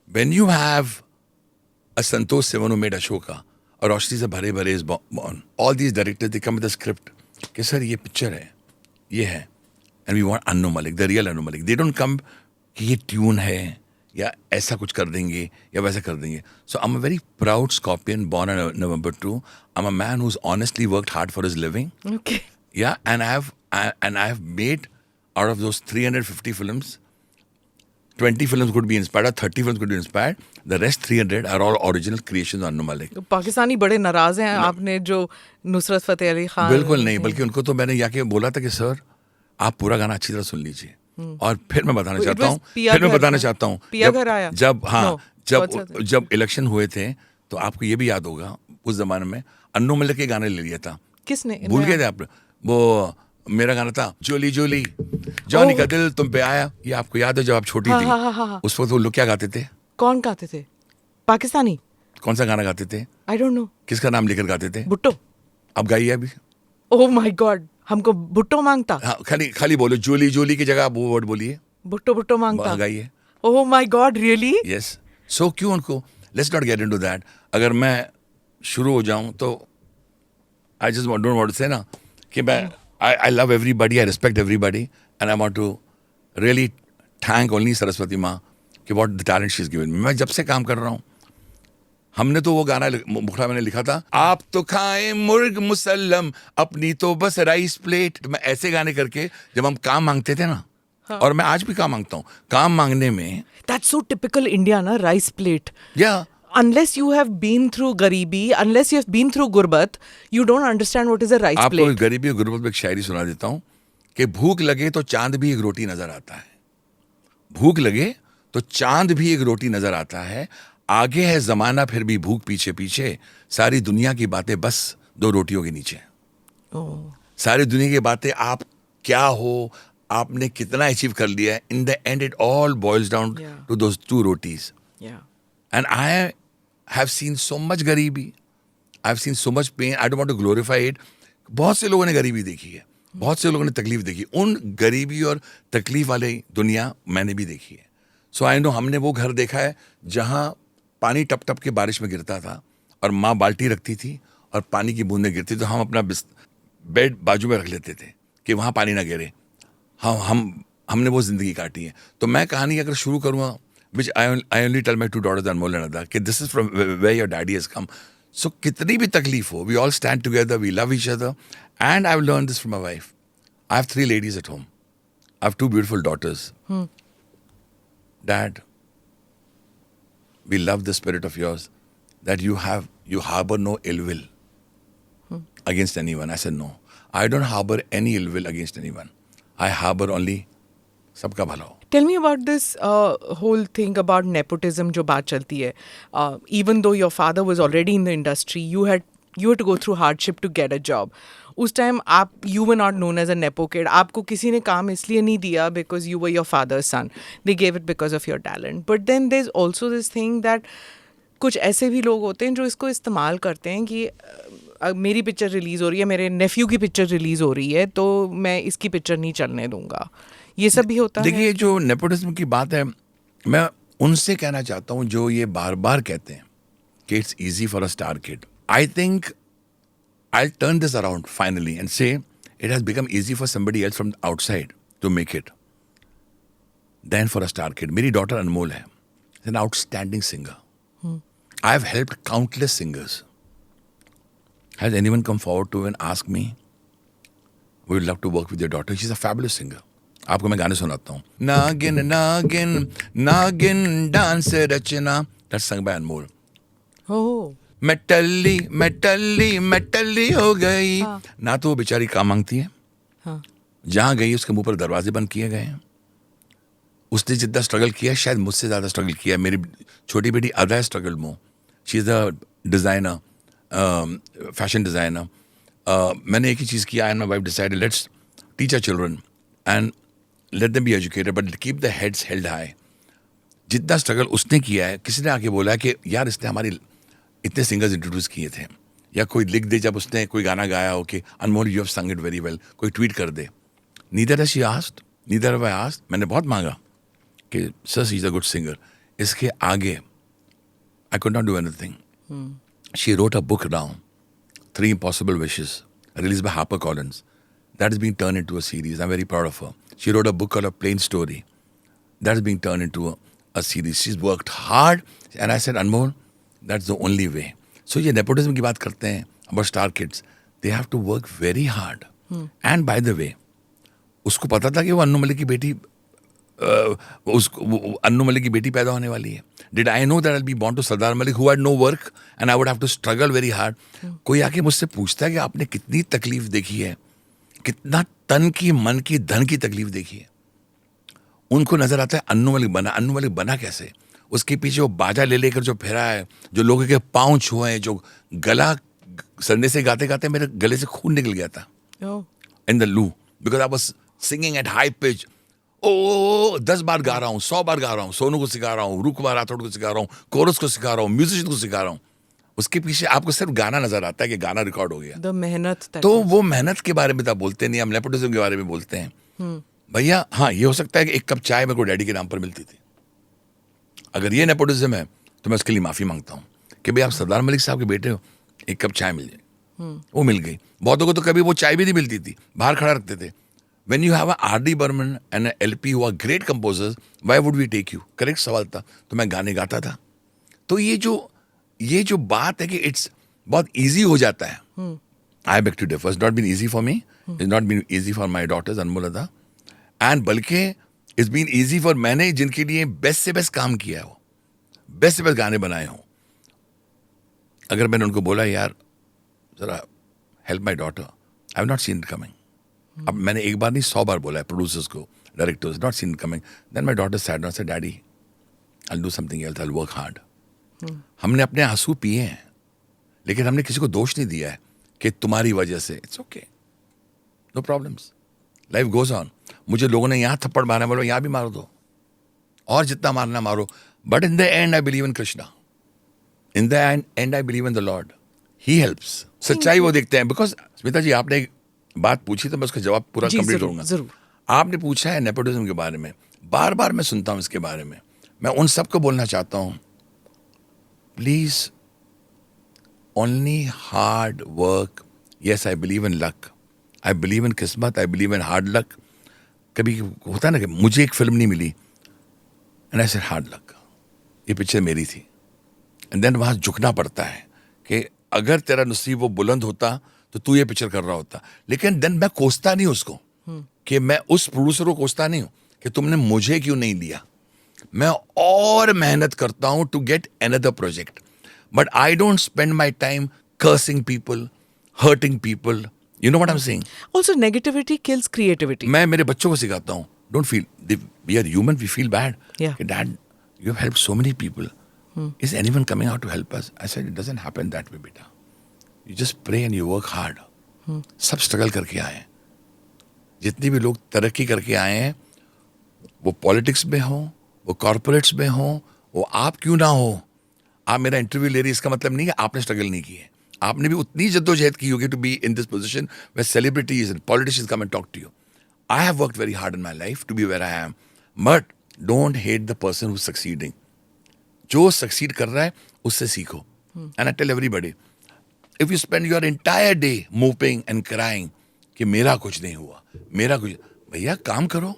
When you have a Santosh Sivan who made Ashoka, और रोशनी से भरे भरे is born. All these directors they come with a script कि सर ये पिक्चर है, ये है, and we want Annu Malik, the real Annu Malik. They don't come कि ये ट्यून है या ऐसा कुछ कर देंगे या वैसा कर देंगे. So I'm a very proud Scorpion, born on November 2. I'm a man who's honestly worked hard for his living. Okay. Yeah, and I have made out of those 350 films, 20 films could be inspired, or 30 films could be inspired. The rest 300 are all original creations of Annu Malik. तो पाकिस्तानी बड़े नाराज हैं आपने जो नुसरत फतेह अली खान. बिल्कुल नहीं, बल्कि उनको तो मैंने जाके बोला था कि सर आप पूरा गाना अच्छी तरह सुन लीजिए. और फिर मैं बताना चाहता हूँ, पिया घर आया जब इलेक्शन हुए थे तो आपको ये भी याद होगा उस जमाने में अन्नू मलिक के गाने ले लिया था. किसने? भूल गए थे आप? वो मेरा गाना था जोली जोली जॉनी का दिल तुम पे आया, ये आपको याद है जब आप छोटी थी? उस वक्त वो लोग क्या गाते थे? कौन गाते थे? पाकिस्तानी? कौन सा गाना गाते थे? I don't know. किसका नाम लेकर गाते थे? भुट्टो. अब गाइए अभी. ओह माय गॉड, हमको भुट्टो मांगता. हाँ, खाली बोलो जोली जोली की जगह आप वो वर्ड बोलिए. भुट्टो भुट्टो मांगता. गाइए. Oh my god, really? Yes. So क्यों उनको, let's not get into that. अगर मैं शुरू हो जाऊं तो I just don't want to say ना कि मैं I love everybody, I respect everybody, and I want to really thank only Saraswati माँ कि what the talent she's given me. मैं जब से काम कर रहा हूँ, हमने तो वो गाना मुखड़ा मैंने लिखा था, आप तो खाएं मुर्ग मुसल्लम अपनी तो बस राइस प्लेट. मैं ऐसे गाने करके जब हम काम मांगते थे ना, और मैं आज भी काम मांगता हूँ, काम मांगने में That's so typical India ना, rice plate. Yeah. Unless you have been through गरीबी, unless you have been through गुर्बत, you don't understand what is a rice plate. आपको गरीबी और गुर्बत में एक शायरी सुना देता हूँ कि भूख लगे तो चांद भी एक रोटी नजर आता है. भूख लगे तो चांद भी एक रोटी नजर आता है. आगे है जमाना फिर भी भूख पीछे पीछे, सारी दुनिया की बातें बस दो रोटियों के नीचे. सारी दुनिया की बातें आप क्या हो, आपने कितना अचीव कर लिया है. In the end it all boils down to those two rotis. And I have seen so much गरीबी, I've seen so much pain. I don't want to glorify it. बहुत से लोगों ने गरीबी देखी है, बहुत से लोगों ने तकलीफ देखी. उन गरीबी और तकलीफ वाले दुनिया मैंने भी देखी है. सो आई नो, हमने वो घर देखा है जहाँ पानी टप टप के बारिश में गिरता था और माँ बाल्टी रखती थी और पानी की बूंदें गिरती तो हम अपना बेड बाजू में रख लेते थे कि वहाँ पानी ना गिरे. हमने वो जिंदगी काटी है. तो मैं कहानी अगर शुरू करूँगा, which I only tell my two daughters Anmol and Ada, कि this is from where your daddy has come. So कितनी भी तकलीफ हो, we all stand together, we love each other, and I've learned this from my wife. I have 3 ladies at home. I have 2 beautiful daughters. Dad, we love the spirit of yours that you harbor no ill will against anyone. I said, no. I don't harbor any ill will against anyone. I harbor only सबका भला हो. Tell me about this whole thing about nepotism जो बात चलती है. Even though your father was already in the industry, you had to go through hardship to get a job. उस time you were not known as a nepo kid. आपको किसी ने काम इसलिए नहीं दिया because you were your father's son. They gave it because of your talent. But then there's also this thing that कुछ ऐसे भी लोग होते हैं जो इसको इस्तेमाल करते हैं कि मेरी पिक्चर रिलीज़ हो रही है, मेरे नेफ्यू की पिक्चर रिलीज़ हो रही है, तो मैं इसकी पिक्चर नहीं चलने दूंगा. ये सब भी होता है. देखिए, जो नेपोटिज्म की बात है, मैं उनसे कहना चाहता हूँ जो ये बार बार कहते हैं कि it's easy for a star kid. I think I'll turn this around finally and say it has become easy for somebody else from outside to make it than for a star kid. मेरी daughter Anmol है. She's an outstanding singer. I have helped countless singers. Has anyone come forward to and asked me, we would love to work with your daughter? She's a fabulous singer. आपको मैं गाने सुनाता हूँ. नागिन नागिन नागिन dance रचना. That's sung by Anmol. Oh. मैं टल्ली हो गई. ना तो वो बेचारी काम मांगती है. जहां गई उसके मुंह पर दरवाजे बंद किए गए हैं. उसने जितना स्ट्रगल किया शायद मुझसे ज्यादा स्ट्रगल किया. मेरी छोटी बेटी Ada struggle more. She is a designer, fashion designer. मैंने एक ही चीज किया and my wife decided let's teach our children and let them be educated but keep the heads held high. जितना स्ट्रगल उसने किया है, किसी ने आके बोला कि यार इसने हमारी इतने सिंगर्स इंट्रोड्यूस किए थे, या कोई लिख दे जब उसने कोई गाना गाया हो कि Anmol you have sung it very well, कोई ट्वीट कर दे. Neither she asked, neither have I asked. मैंने बहुत मांगा कि sir she is a good singer. इसके आगे I could not do anything. She wrote a book down, 3 Impossible Wishes, released by HarperCollins. That is being turned into a series. I'm very proud of her. She wrote a book called A Plain Story. That is being turned into a series. She's worked hard. And I said, Anmol, that's the only way. So ये nepotism की बात करते हैं about star kids. They have to work very hard. And by the way, उसको पता था कि वो अन्नू मलिक की बेटी अन्नू मलिक की बेटी पैदा होने वाली है. Did I know that I'll be born to Sardar Malik who had no work and I would have to struggle very hard? कोई आके मुझसे पूछता है कि आपने कितनी तकलीफ देखी है, कितना तन की मन की धन की तकलीफ देखी है. उनको नजर आता है अन्नू मलिक बना. अन्नू मलिक बना कैसे? उसके पीछे वो बाजा ले लेकर जो फिरा है, जो लोगों के पाँव छुए हैं, जो गला सरने से गाते गाते मेरे गले से खून निकल गया था in the loo because I was singing at high pitch. ओ 10 बार गा रहा हूँ, 100 बार गा रहा हूँ, सोनू को सिखा रहा हूँ, रूप राठौड़ को सिखा रहा हूँ, कोरस को सिखा रहा हूँ, म्यूजिशियन को सिखा रहा हूँ. उसके पीछे आपको सिर्फ गाना नजर आता है कि गाना रिकॉर्ड हो गया. मेहनत, तो वो मेहनत के बारे में तो बोलते नहीं, हम नेपोटिज्म के बारे में बोलते हैं. भैया हाँ, ये हो सकता है कि 1 कप चाय मेरे को डैडी के नाम पर मिलती थी. अगर ये नेपोटिज्म है तो मैं उसके लिए माफी मांगता हूँ कि भाई आप सरदार मलिक साहब के बेटे हो, 1 कप चाय मिल जाए. वो मिल गई. बहुतों को तो कभी वो चाय भी नहीं मिलती थी, बाहर खड़ा रखते थे. When you have a R.D. Burman and a LP who are great composers, why would we take you? Correct सवाल था. तो मैं गाने गाता था. तो ये जो बात है कि इट्स बहुत इजी हो जाता है. I beg to differ. It's not been easy for me. It's not been easy for my daughters Anmol Ada. And बल्कि it's been easy for मैंने जिनके लिए बेस्ट से बेस्ट काम किया हो, बेस्ट से बेस्ट गाने बनाए हो. अगर मैंने उनको बोला यार जरा help my daughter, I have not seen it coming. अब मैंने एक बार नहीं 100 बार बोला है प्रोड्यूसर्स को, directors, not seen coming. Then my daughter sat down, said daddy I will do something else, I will work hard. हमने अपने आंसू पिए हैं, लेकिन हमने किसी को दोष नहीं दिया है कि तुम्हारी वजह से. It's okay, no problems, life goes on. मुझे लोगों ने यहाँ थप्पड़ मारा, बोलो यहाँ भी मारो दो, और जितना मारना मारो. But in the and I believe in Krishna. In the and I believe in the Lord. He helps. सच्चाई वो देखते हैं. बिकॉज स्मिता जी आपने एक बात पूछी तो मैं उसका जवाब पूरा कंप्लीट करूंगा. आपने पूछा है नेपोटिज्म के बारे में, बार बार मैं सुनता हूं इसके बारे में. मैं उन सबको बोलना चाहता हूं, please only hard work. Yes I believe in luck, I believe in किस्मत, I believe in hard luck. कभी होता ना कि मुझे एक फिल्म नहीं मिली and I said hard luck, ये पिक्चर मेरी थी. एंड देन वहां झुकना पड़ता है कि अगर तेरा नसीब वो बुलंद होता तो तू ये पिक्चर कर रहा होता. लेकिन देन मैं कोसता नहीं उसको. कि मैं उस प्रोड्यूसर को कोसता नहीं हूँ कि तुमने मुझे क्यों नहीं लिया, मैं और मेहनत करता हूँ to get another project, but I don't spend my time cursing people, hurting people, you know what I am saying. Also, negativity kills creativity. मैं मेरे बच्चों को सिखाता हूँ, don't feel, we are human, we feel bad. Yeah. Dad, you have helped so many people, is anyone coming out to help us? I said it doesn't happen that way बेटा, you just pray and you work hard. सब struggle करके आए हैं. जितने भी लोग तरक्की करके आए हैं, वो पॉलिटिक्स में हो, वो कॉरपोरेट्स में हो, वो आप क्यों ना हो. आप मेरा इंटरव्यू ले रही, इसका मतलब नहीं कि आपने स्ट्रगल नहीं की है. आपने भी उतनी जद्दोजहद की होगी to be in this position where celebrities and politicians come and talk to you. I have worked very hard in my life to be where I am, but don't hate the person who succeeding. जो succeed कर रहा है उससे सीखो. And I tell everybody, if you spend your entire day moping and crying कि मेरा कुछ नहीं हुआ, मेरा कुछ, भैया काम करो.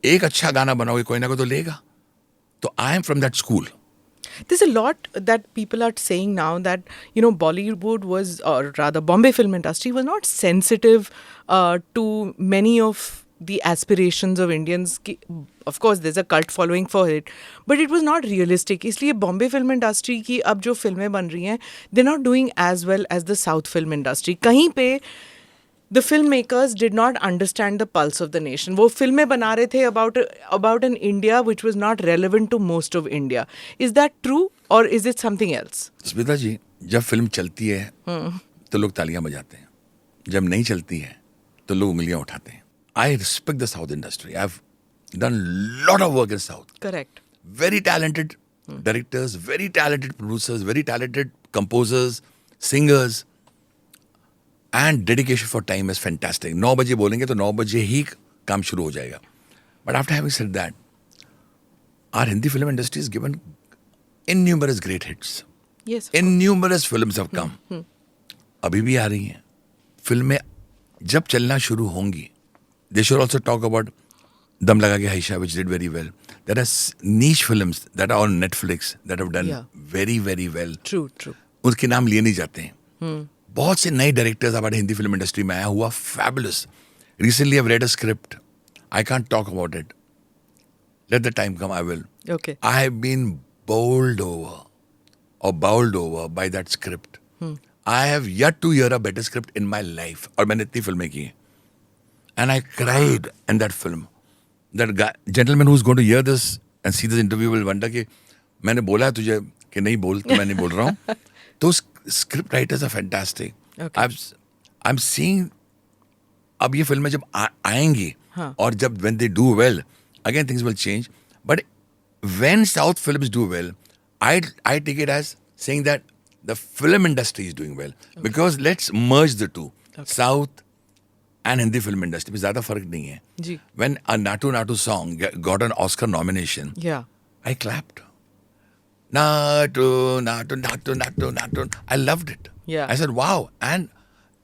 एक अच्छा गाना बनाओगे, कोई ना कोई तो लेगा. तो I am from that school. There's a lot that people are saying now that, you know, Bollywood was, or rather Bombay film industry was not sensitive to many of the aspirations of Indians. Of course, there's a cult following for it, but it was not realistic. इसलिए Bombay film industry की अब जो फिल्में बन रही हैं, they're not doing as well as the South film industry. कहीं पे the filmmakers did not understand the pulse of the nation. वो फिल्में बना रहे थे about an India which was not relevant to most of India. Is that true or is it something else? Smita जी, जब film चलती है तो लोग तालियां बजाते हैं, जब नहीं चलती है तो लोग उंगलियां उठाते हैं. I respect the south industry. I have done lot of work in south. Correct. Very talented directors, very talented producers, very talented composers, singers. And dedication for time is fantastic. 9 बजे बोलेंगे तो 9 बजे ही काम शुरू हो जाएगा. But after having said that, our Hindi film industry has given innumerous great hits. Yes. Innumerous films have come. अभी भी आ रही हैं. फिल्में जब चलना शुरू होंगी, they should also talk about दम लगा के हाइशा, which did very well. There are niche films that are on Netflix that have done very, very well. True, true. उसके नाम लिए नहीं जाते हैं. बहुत से नए डायरेक्टर्स हमारे हिंदी फिल्म इंडस्ट्री में आया हुआ, fabulous. Recently I have read a script. I can't talk about it. Let the time come, I will. Okay. I have been bowled over by that script. I have yet to hear a better script in my life. और मैंने इतनी फिल्में की हैं. And I cried in that film. That guy, gentleman who's going to hear this and see this interview will wonder कि मैंने बोला है तुझे कि नहीं बोल, तो मैं नहीं बोल रहा हूँ. तो script writers are fantastic. Okay. I'm seeing अब ये फिल्में जब आएंगी और जब when they do well, again things will change. But when South films do well, I take it as saying that the film industry is doing well. Because let's merge the two. South and Hindi film industry में ज़्यादा फर्क नहीं है. जी. When a Natu Natu song got an Oscar nomination, Yeah. I clapped. Natu, Natu, Natu, Natu, Natu. I loved it. Yeah. I said, wow. And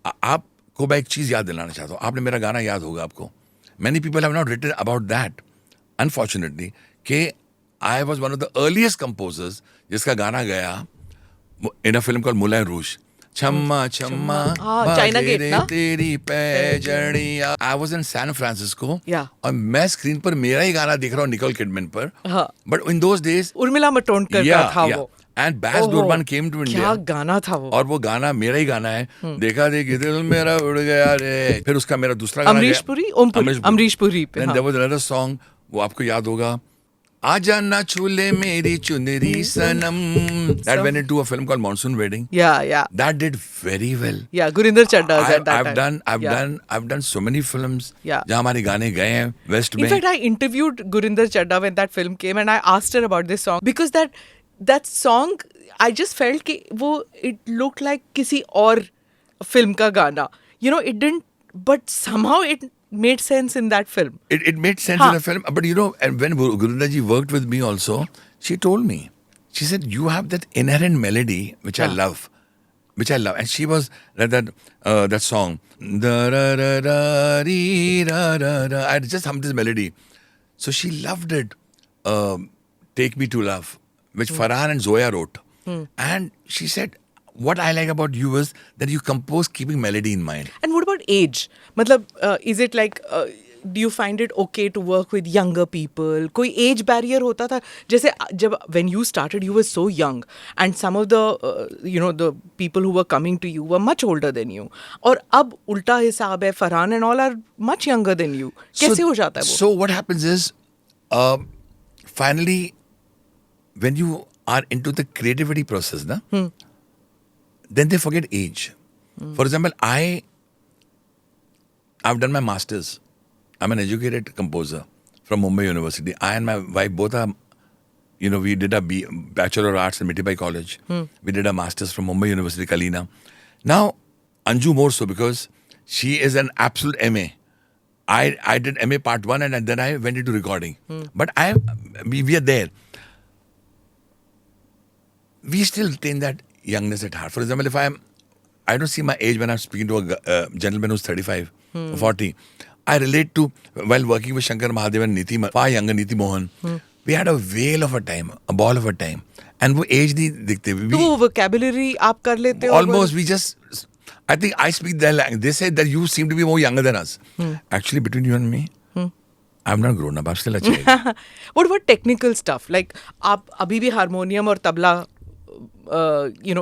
आपको मैं एक चीज़ याद दिलाना चाहता हूँ. आपने मेरा गाना याद होगा आपको. Many people have not written about that. Unfortunately, कि I was one of the earliest composers जिसका गाना गया in a film called Moulin Rouge. छम्मा छम्मा China Gate ना? तेरी पैजड़िया. I was in San Francisco. Yeah. और मैं स्क्रीन पर मेरा ही गाना दिख रहा हूँ निकोल किडमैन पर. हाँ. But in those days, Urmila Matondkar का था वो. And Baz Luhrmann came to India. क्या गाना था वो. और वो गाना मेरा ही गाना है. देखा देखी दिल मेरा उड़ गया रे. फिर उसका मेरा दूसरा गाना अमरीश पुरी, अमरीश पुरी पे. Then there was another song, वो आपको याद होगा. आजा ना छूले मेरी चुनरी सनम. That went into a film called Monsoon Wedding. Yeah. That did very well. Yeah, Gurinder Chadda was at that time. I've done so many films. Yeah. जहाँ हमारे गाने गए हैं West में. In fact, I interviewed Gurinder Chadda when that film came and I asked her about this song because that song, I just felt कि वो it looked like किसी और film का गाना. You know, it didn't, but somehow it made sense in that film. It made sense in the film. But you know, and when Gurinder ji worked with me also, she told me, she said, you have that inherent melody, which I love. And she was that song. Da ra ra ra ree ra ra ra. I just hummed this melody. So she loved it. Take Me to Love, which Farhan and Zoya wrote. And she said, what I like about you is that you compose keeping melody in mind. And what about age? मतलब, is it like do you find it okay to work with younger people? कोई age barrier होता था? जैसे जब when you started, you were so young, and some of the the people who were coming to you were much older than you. और अब उल्टा हिसाब है, Farhan and all are much younger than you. कैसे हो जाता है वो? So what happens is, finally, when you are into the creativity process, then they forget age. For example, I've done my masters. I'm an educated composer from Mumbai University. I and my wife both are, we did a Bachelor of Arts in Mitibai College. We did a masters from Mumbai University, Kalina. Now, Anju more so because she is an absolute MA. I did MA part 1 and then I went into recording. But we are there. We still retain that youngness at heart. For example, if I don't see my age when I'm speaking to a gentleman who's 35 or 40. I relate to, while working with Shankar Mahadev and Niti, far younger Niti Mohan, we had a whale of a time, a ball of a time. And वो age नहीं दिखते. तो वो vocabulary आप कर लेते हो? Almost, I think I speak their language. They say that you seem to be more younger than us. Actually, between you and me, I'm not grown up. I'm still a child. What about technical stuff? Like, आप अभी भी harmonium और tabla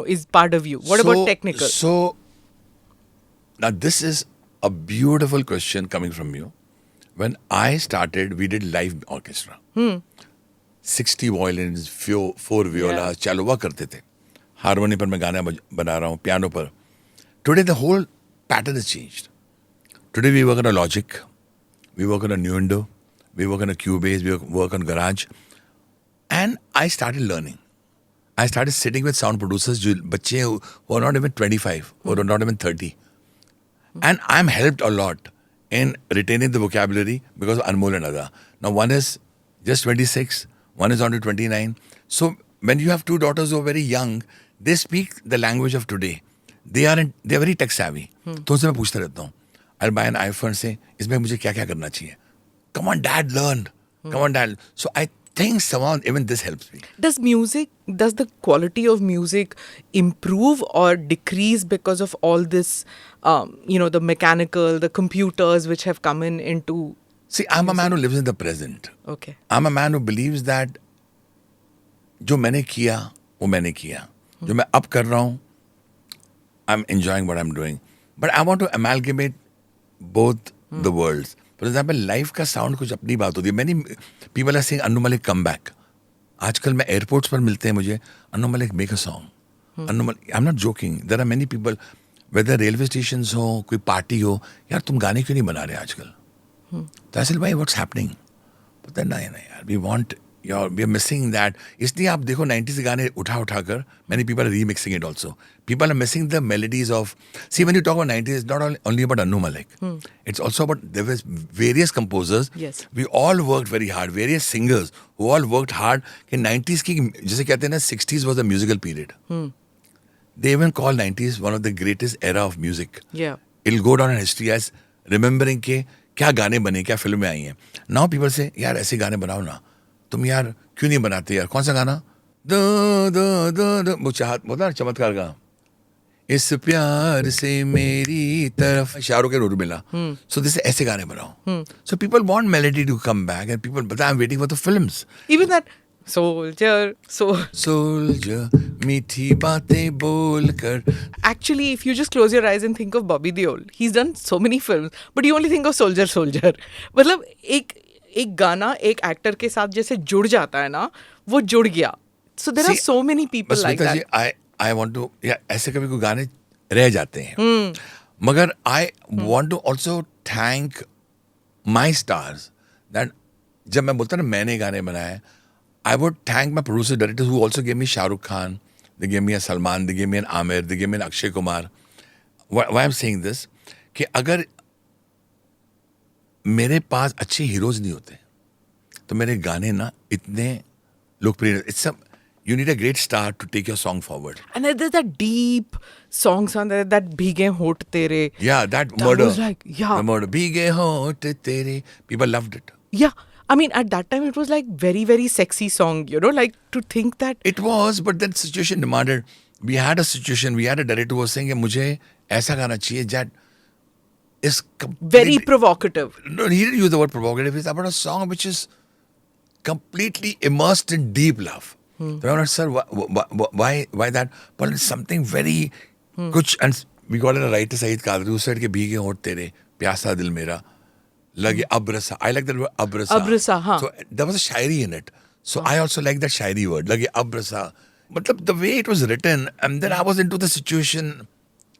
is part of you. What about technical? So, now this is a beautiful question coming from you. When I started, we did live orchestra. 60 violins, 4 violas, चालुवा करते थे. Harmony पर मैं गाना बना रहा हूँ, piano पर. Today the whole pattern has changed. Today we work on a Logic, we work on a Nuendo, we work on a Cubase, we work on Garage. And I started learning. I started sitting with sound producers, बच्चे who are not even 25, or not even 30. And I'm helped a lot in retaining the vocabulary because of Anmol and Ada. Now one is just 26, one is on to 29. So when you have two daughters who are very young, they speak the language of today. They're very tech savvy. तो उनसे मैं पूछता रहता हूँ. I'll buy an iPhone से इसमें मुझे क्या क्या करना चाहिए. Come on, Dad, learn. Come on, Dad. So I think somehow even this helps me. Does the quality of music improve or decrease because of all this, the mechanical, the computers which have come into... See, I'm a man who lives in the present. Okay. I'm a man who believes that जो मैंने किया, वो मैंने किया. जो मैं अब कर रहा हूँ, I'm enjoying what I'm doing. But I want to amalgamate both the worlds. For example, life का sound कुछ अपनी बात होती है. Many people are saying Annu Malik come back. आजकल मैं airports पर मिलते हैं मुझे, Annu Malik make a song. Annu Malik, I'm not joking. There are many people, whether railway stations हो, कोई party हो, यार तुम गाने क्यों नहीं बना रहे आजकल? तो I said, why, what's happening? But then नहीं यार, we are missing that. इसलिए आप देखो 90s के गाने उठा कर, many people are remixing it also. People are missing the melodies of... See, when you talk about 90s, it's not only about Annu Malik. It's also about, there was various composers. Yes. We all worked very hard. Various singers who all worked hard. In 90s की, जैसे कहते हैं ना, 60s was the musical period. They even call 90s one of the greatest era of music. Yeah. It'll go down in history as remembering के क्या गाने बने, क्या फिल्में आई हैं. Now people say, यार ऐसे गाने बनाओ ना. तुम यार क्यों नहीं बनाते यार? कौन सा गाना? वो बोलता चमत्कार का, इस प्यार से मेरी तरफ शाहरुख के रोड मिला. So this ऐसे गाने बनाओ. So people want melody to come back and people, but I'm waiting for the films. Even that soldier. मीठी बातें बोल कर. Actually, if you just close your eyes and think of Bobby Deol, he's done so many films, but you only think of soldier. मतलब एक गाना एक actor के साथ जैसे जुड़ जाता है ना, वो जुड़ गया. So there are so many people like that. I want to, ऐसे कभी कोई गाने रह जाते हैं. मगर I want to also thank my stars that जब मैं बोलता ना मैंने गाने बनाए, I would thank my producer directors who also gave me Shah Rukh Khan, they gave me a Salman, they gave me an Amir, they gave me an Akshay Kumar. Why I'm saying this, कि अगर मेरे पास अच्छे heroes नहीं होते तो मेरे गाने ना इतने लोकप्रिय. It's you need a great star to take your song forward. And there's that deep songs on there, that Bhige Hot Tere. Yeah, that murder. Was like, The murder. Bhige Hot Tere. People loved it. Yeah. I mean, at that time, it was like very, very sexy song, like to think that... It was, but that situation demanded. We had a situation, we had a director who was saying, मुझे ऐसा गाना चाहिए that is Very provocative. No, he didn't use the word provocative. It's about a song which is completely immersed in deep love. So I'm not sure why that, but it's something very kuch, and we got it right to Saeed Qadri, who said कि भीगे होठ तेरे प्यासा दिल मेरा लगे अब्रसा. I like that word अब्रसा. अब्रसा, हाँ. So there was a Shayari in it. So I also like that Shayari word लगे अब्रसा. But the way it was written, and then I was into the situation,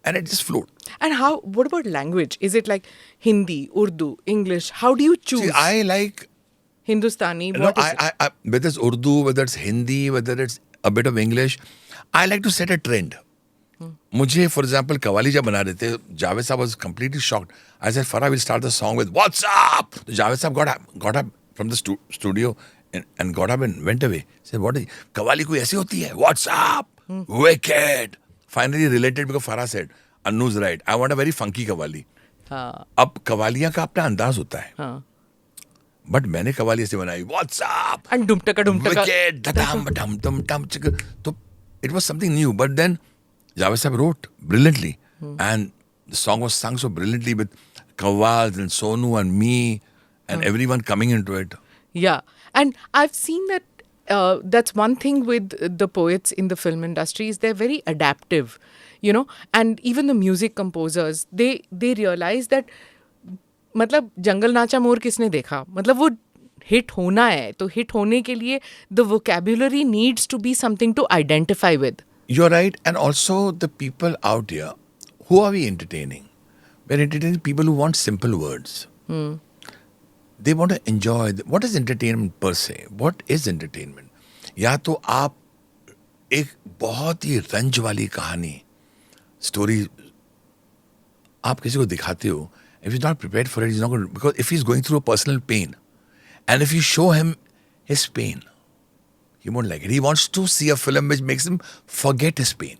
and it just flowed. And what about language? Is it like Hindi, Urdu, English? How do you choose? See, I like Hindustani, No, what is it? I, whether it's Urdu, whether it's Hindi, whether it's a bit of English, I like to set a trend. मुझे, for example, qawwali जब बना रहे थे, Javed Saab was completely shocked. I said, Farah, we'll start the song with "What's up?" So Javed Saab got up from the studio and got up and went away. He said, "What is qawwali कोई ऐसी होती है? What's up? Wicked." Finally related because Farah said, "Annu's right. I want a very funky qawwali." हाँ, अब कवालियाँ का अपना अंदाज होता है. हाँ. बट मैंने कवाली ऐसे बनाई, "What's up?" And dumtaka. Wicked, da-dum, ba-dum, dum, dum, chicka. So it was something new. But then Javed Saab wrote brilliantly. And the song was sung so brilliantly with Kawal and Sonu and me and everyone coming into it. Yeah, and I've seen that that's one thing with the poets in the film industry is they're very adaptive, and even the music composers, they realize that मतलब जंगल नाचा मोर किसने देखा, मतलब वो hit होना है तो hit होने के लिए the vocabulary needs to be something to identify with. You're right. And also the people out here, who are we entertaining? We're entertaining people who want simple words. They want to enjoy. What is entertainment per se? What is entertainment? या तो आप एक बहुत ही रंज वाली कहानी, story आप किसी को दिखाते हो, if he's not prepared for it, he's not going to, because if he's going through a personal pain, and if you show him his pain, he won't like it. He wants to see a film which makes him forget his pain.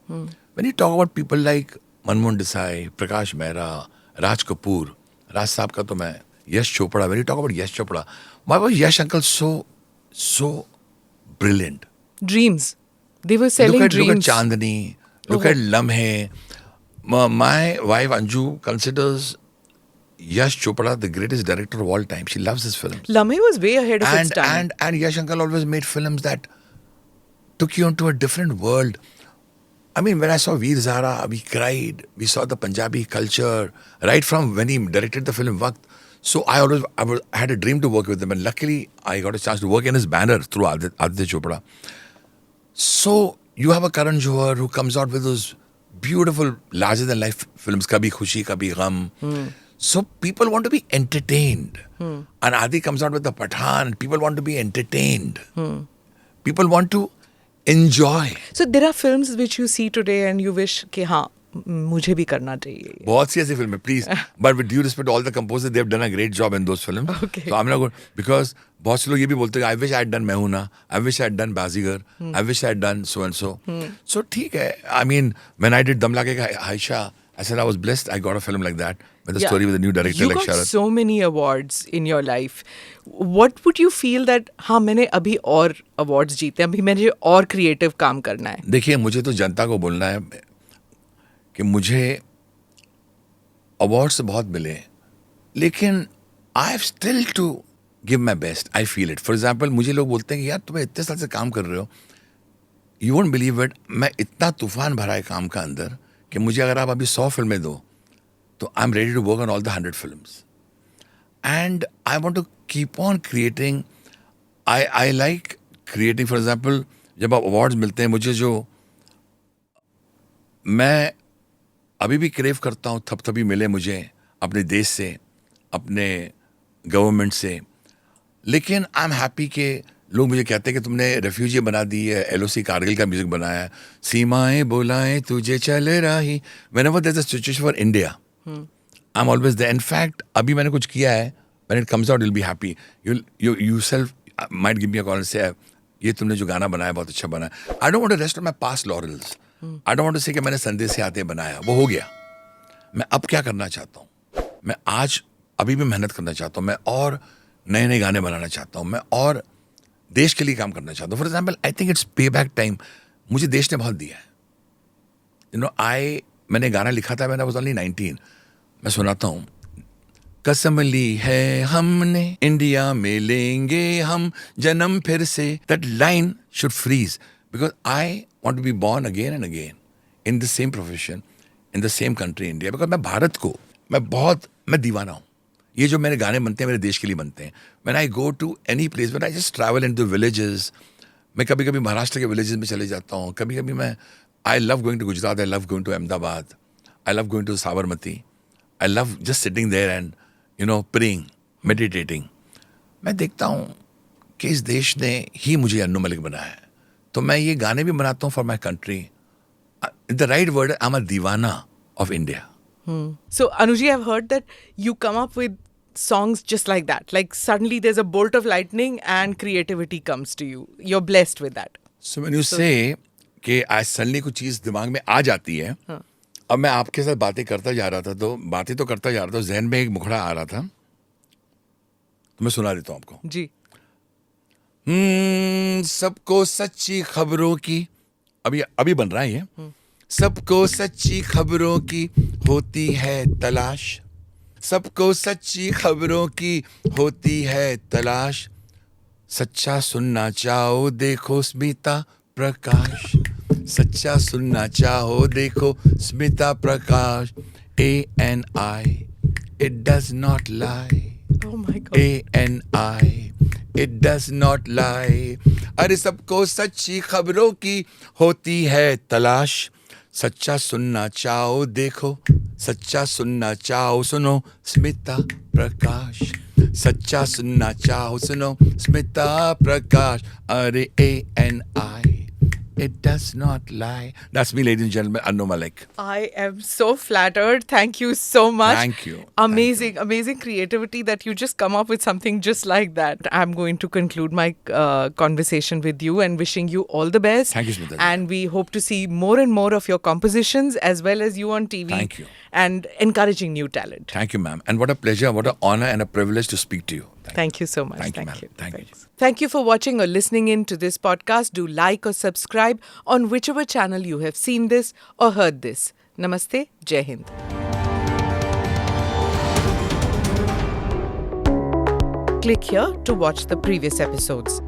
When you talk about people like Manmohan Desai, Prakash Mehra, Raj Kapoor, Raj Saab ka to main, Yash Chopra, when you talk about Yash Chopra, why was Yash uncle so brilliant? Dreams. They were selling Look dreams. at Chandni, look at Lamhe. My wife Anju considers Yash Chopra the greatest director of all time. She loves his films. Lamhe was way ahead of its time. And Yash uncle always made films that took you into a different world. I mean, when I saw Veer Zara, we cried. We saw the Punjabi culture right from when he directed the film Waqt. So I had a dream to work with him, and luckily I got a chance to work in his banner through Aditya Chopra. So you have a Karan Johar who comes out with those beautiful, larger-than-life films, Kabhi Khushi, Kabhi Gham. So people want to be entertained. And Adi comes out with the Pathaan. People want to be entertained. People want to enjoy. So there are films which you see today and you wish कि हाँ मुझे भी करना चाहिए. बहुत सी ऐसी फिल्में, please. But with due respect to all the composers, they've done a great job in those films. Okay. So I'm not going, because बहुत से लोग ये भी बोलते हैं, I wish I had done मैं हूं ना, I wish I had done Bazigar, I wish I had done so and so. So ठीक है. I mean, when I did Dam Lage Ka Aisha, I said I was blessed. I got a film like that with a story with a new director You like got Sharat. so many awards in your life. What would you feel that हाँ मैंने अभी और awards जीते हैं, अभी मुझे और creative काम करना है? देखिए, मुझे तो जनता को बोलना है कि मुझे अवार्ड्स बहुत मिले, लेकिन I have still to give my best. I feel it. For example, मुझे लोग बोलते हैं कि यार तुम्हें इतने साल से काम कर रहे हो, यू वोंट बिलीव इट, मैं इतना तूफान भरा है काम का अंदर कि मुझे अगर आप अभी 100 फिल्में दो तो I am ready to work on all the 100 films. And I want to keep on creating. I like creating. For example, जब आप अवार्ड्स मिलते हैं, मुझे जो मैं अभी भी क्रेव करता हूँ, थपथपी मिले मुझे अपने देश से, अपने गवर्नमेंट से. लेकिन आई एम हैप्पी कि लोग मुझे कहते हैं कि तुमने रेफ्यूजी बना दी है, LOC कारगिल का म्यूजिक बनाया है, सीमाएं बुलाएं तुझे चल रही. Whenever there is a situation for India, I am always there. In fact अभी मैंने कुछ किया है, when it comes out you will be happy. You self might give me a call and say ये तुमने जो गाना बनाया बहुत अच्छा बना. I don't want to rest on my past laurels. I don't want to say कि मैंने संदेश से आते बनाया, वो हो गया. मैं अब क्या करना चाहता हूँ, मैं आज अभी भी मेहनत करना चाहता हूँ, मैं और नए नए गाने बनाना चाहता हूँ, मैं और देश के लिए काम करना चाहता हूँ. For example, I think it's पे बैक टाइम. मुझे देश ने बहुत दिया है. मैंने गाना लिखा था, मैंने वाज ओनली 19. मैं सुनाता हूँ. कसम ली है हमने इंडिया में लेंगे हम जन्म फिर से. That line should freeze because I want to be born again and again in the same profession, in the same country, India. Because मैं भारत को मैं दीवाना हूँ. ये जो मेरे गाने बनते हैं मेरे देश के लिए बनते हैं. When I go to any place, when I just travel into villages, मैं कभी कभी महाराष्ट्र के villages में चले जाता हूँ. कभी कभी मैं I love going to Gujarat, I love going to Ahmedabad, I love going to Sabarmati. I love just sitting there and praying, meditating. मैं देखता हूँ कि इस देश ने ही मुझे अन्नू मलिक बनाया है. तो मैं ये गाने भी बनाता हूँ for my country. The right word, I am a deewana of India. So Anuji, I've heard that you come up with songs just like that. Like suddenly there's a bolt of lightning and creativity comes to you. You're blessed with that. So when you say कि आज suddenly कुछ चीज़ दिमाग में आ जाती है. अब मैं आपके साथ बातें करता जा रहा था, तो बातें तो करता जा रहा था, जहन में एक मुखड़ा आ रहा था, तो मैं सुना देता हूँ आपको. जी. सबको सच्ची खबरों की, अभी बन रहा है ये. सबको सच्ची खबरों की होती है तलाश. सबको सच्ची खबरों की होती है तलाश. सच्चा सुनना चाहो देखो स्मिता प्रकाश. सच्चा सुनना चाहो देखो स्मिता प्रकाश. ANI, it does not lie. Oh my God. ANI, it does not lie. अरे सबको सच्ची खबरों की होती है तलाश. सच्चा सुनना चाहो देखो, सच्चा सुनना चाहो सुनो स्मिता प्रकाश. सच्चा सुनना चाहो सुनो स्मिता प्रकाश. अरे ANI, it does not lie. That's me, ladies and gentlemen, Annu Malik. I am so flattered. Thank you so much. Thank you. Amazing, amazing creativity that you just come up with something just like that. I'm going to conclude my conversation with you and wishing you all the best. Thank you, Smita. And we hope to see more and more of your compositions as well as you on TV. Thank you. And encouraging new talent. Thank you, ma'am. And what a pleasure, what an honor and a privilege to speak to you. Thank you so much. Thank you, ma'am. Thank you. Thanks. Thank you for watching or listening in to this podcast. Do like or subscribe on whichever channel you have seen this or heard this. Namaste. Jai Hind. Click here to watch the previous episodes.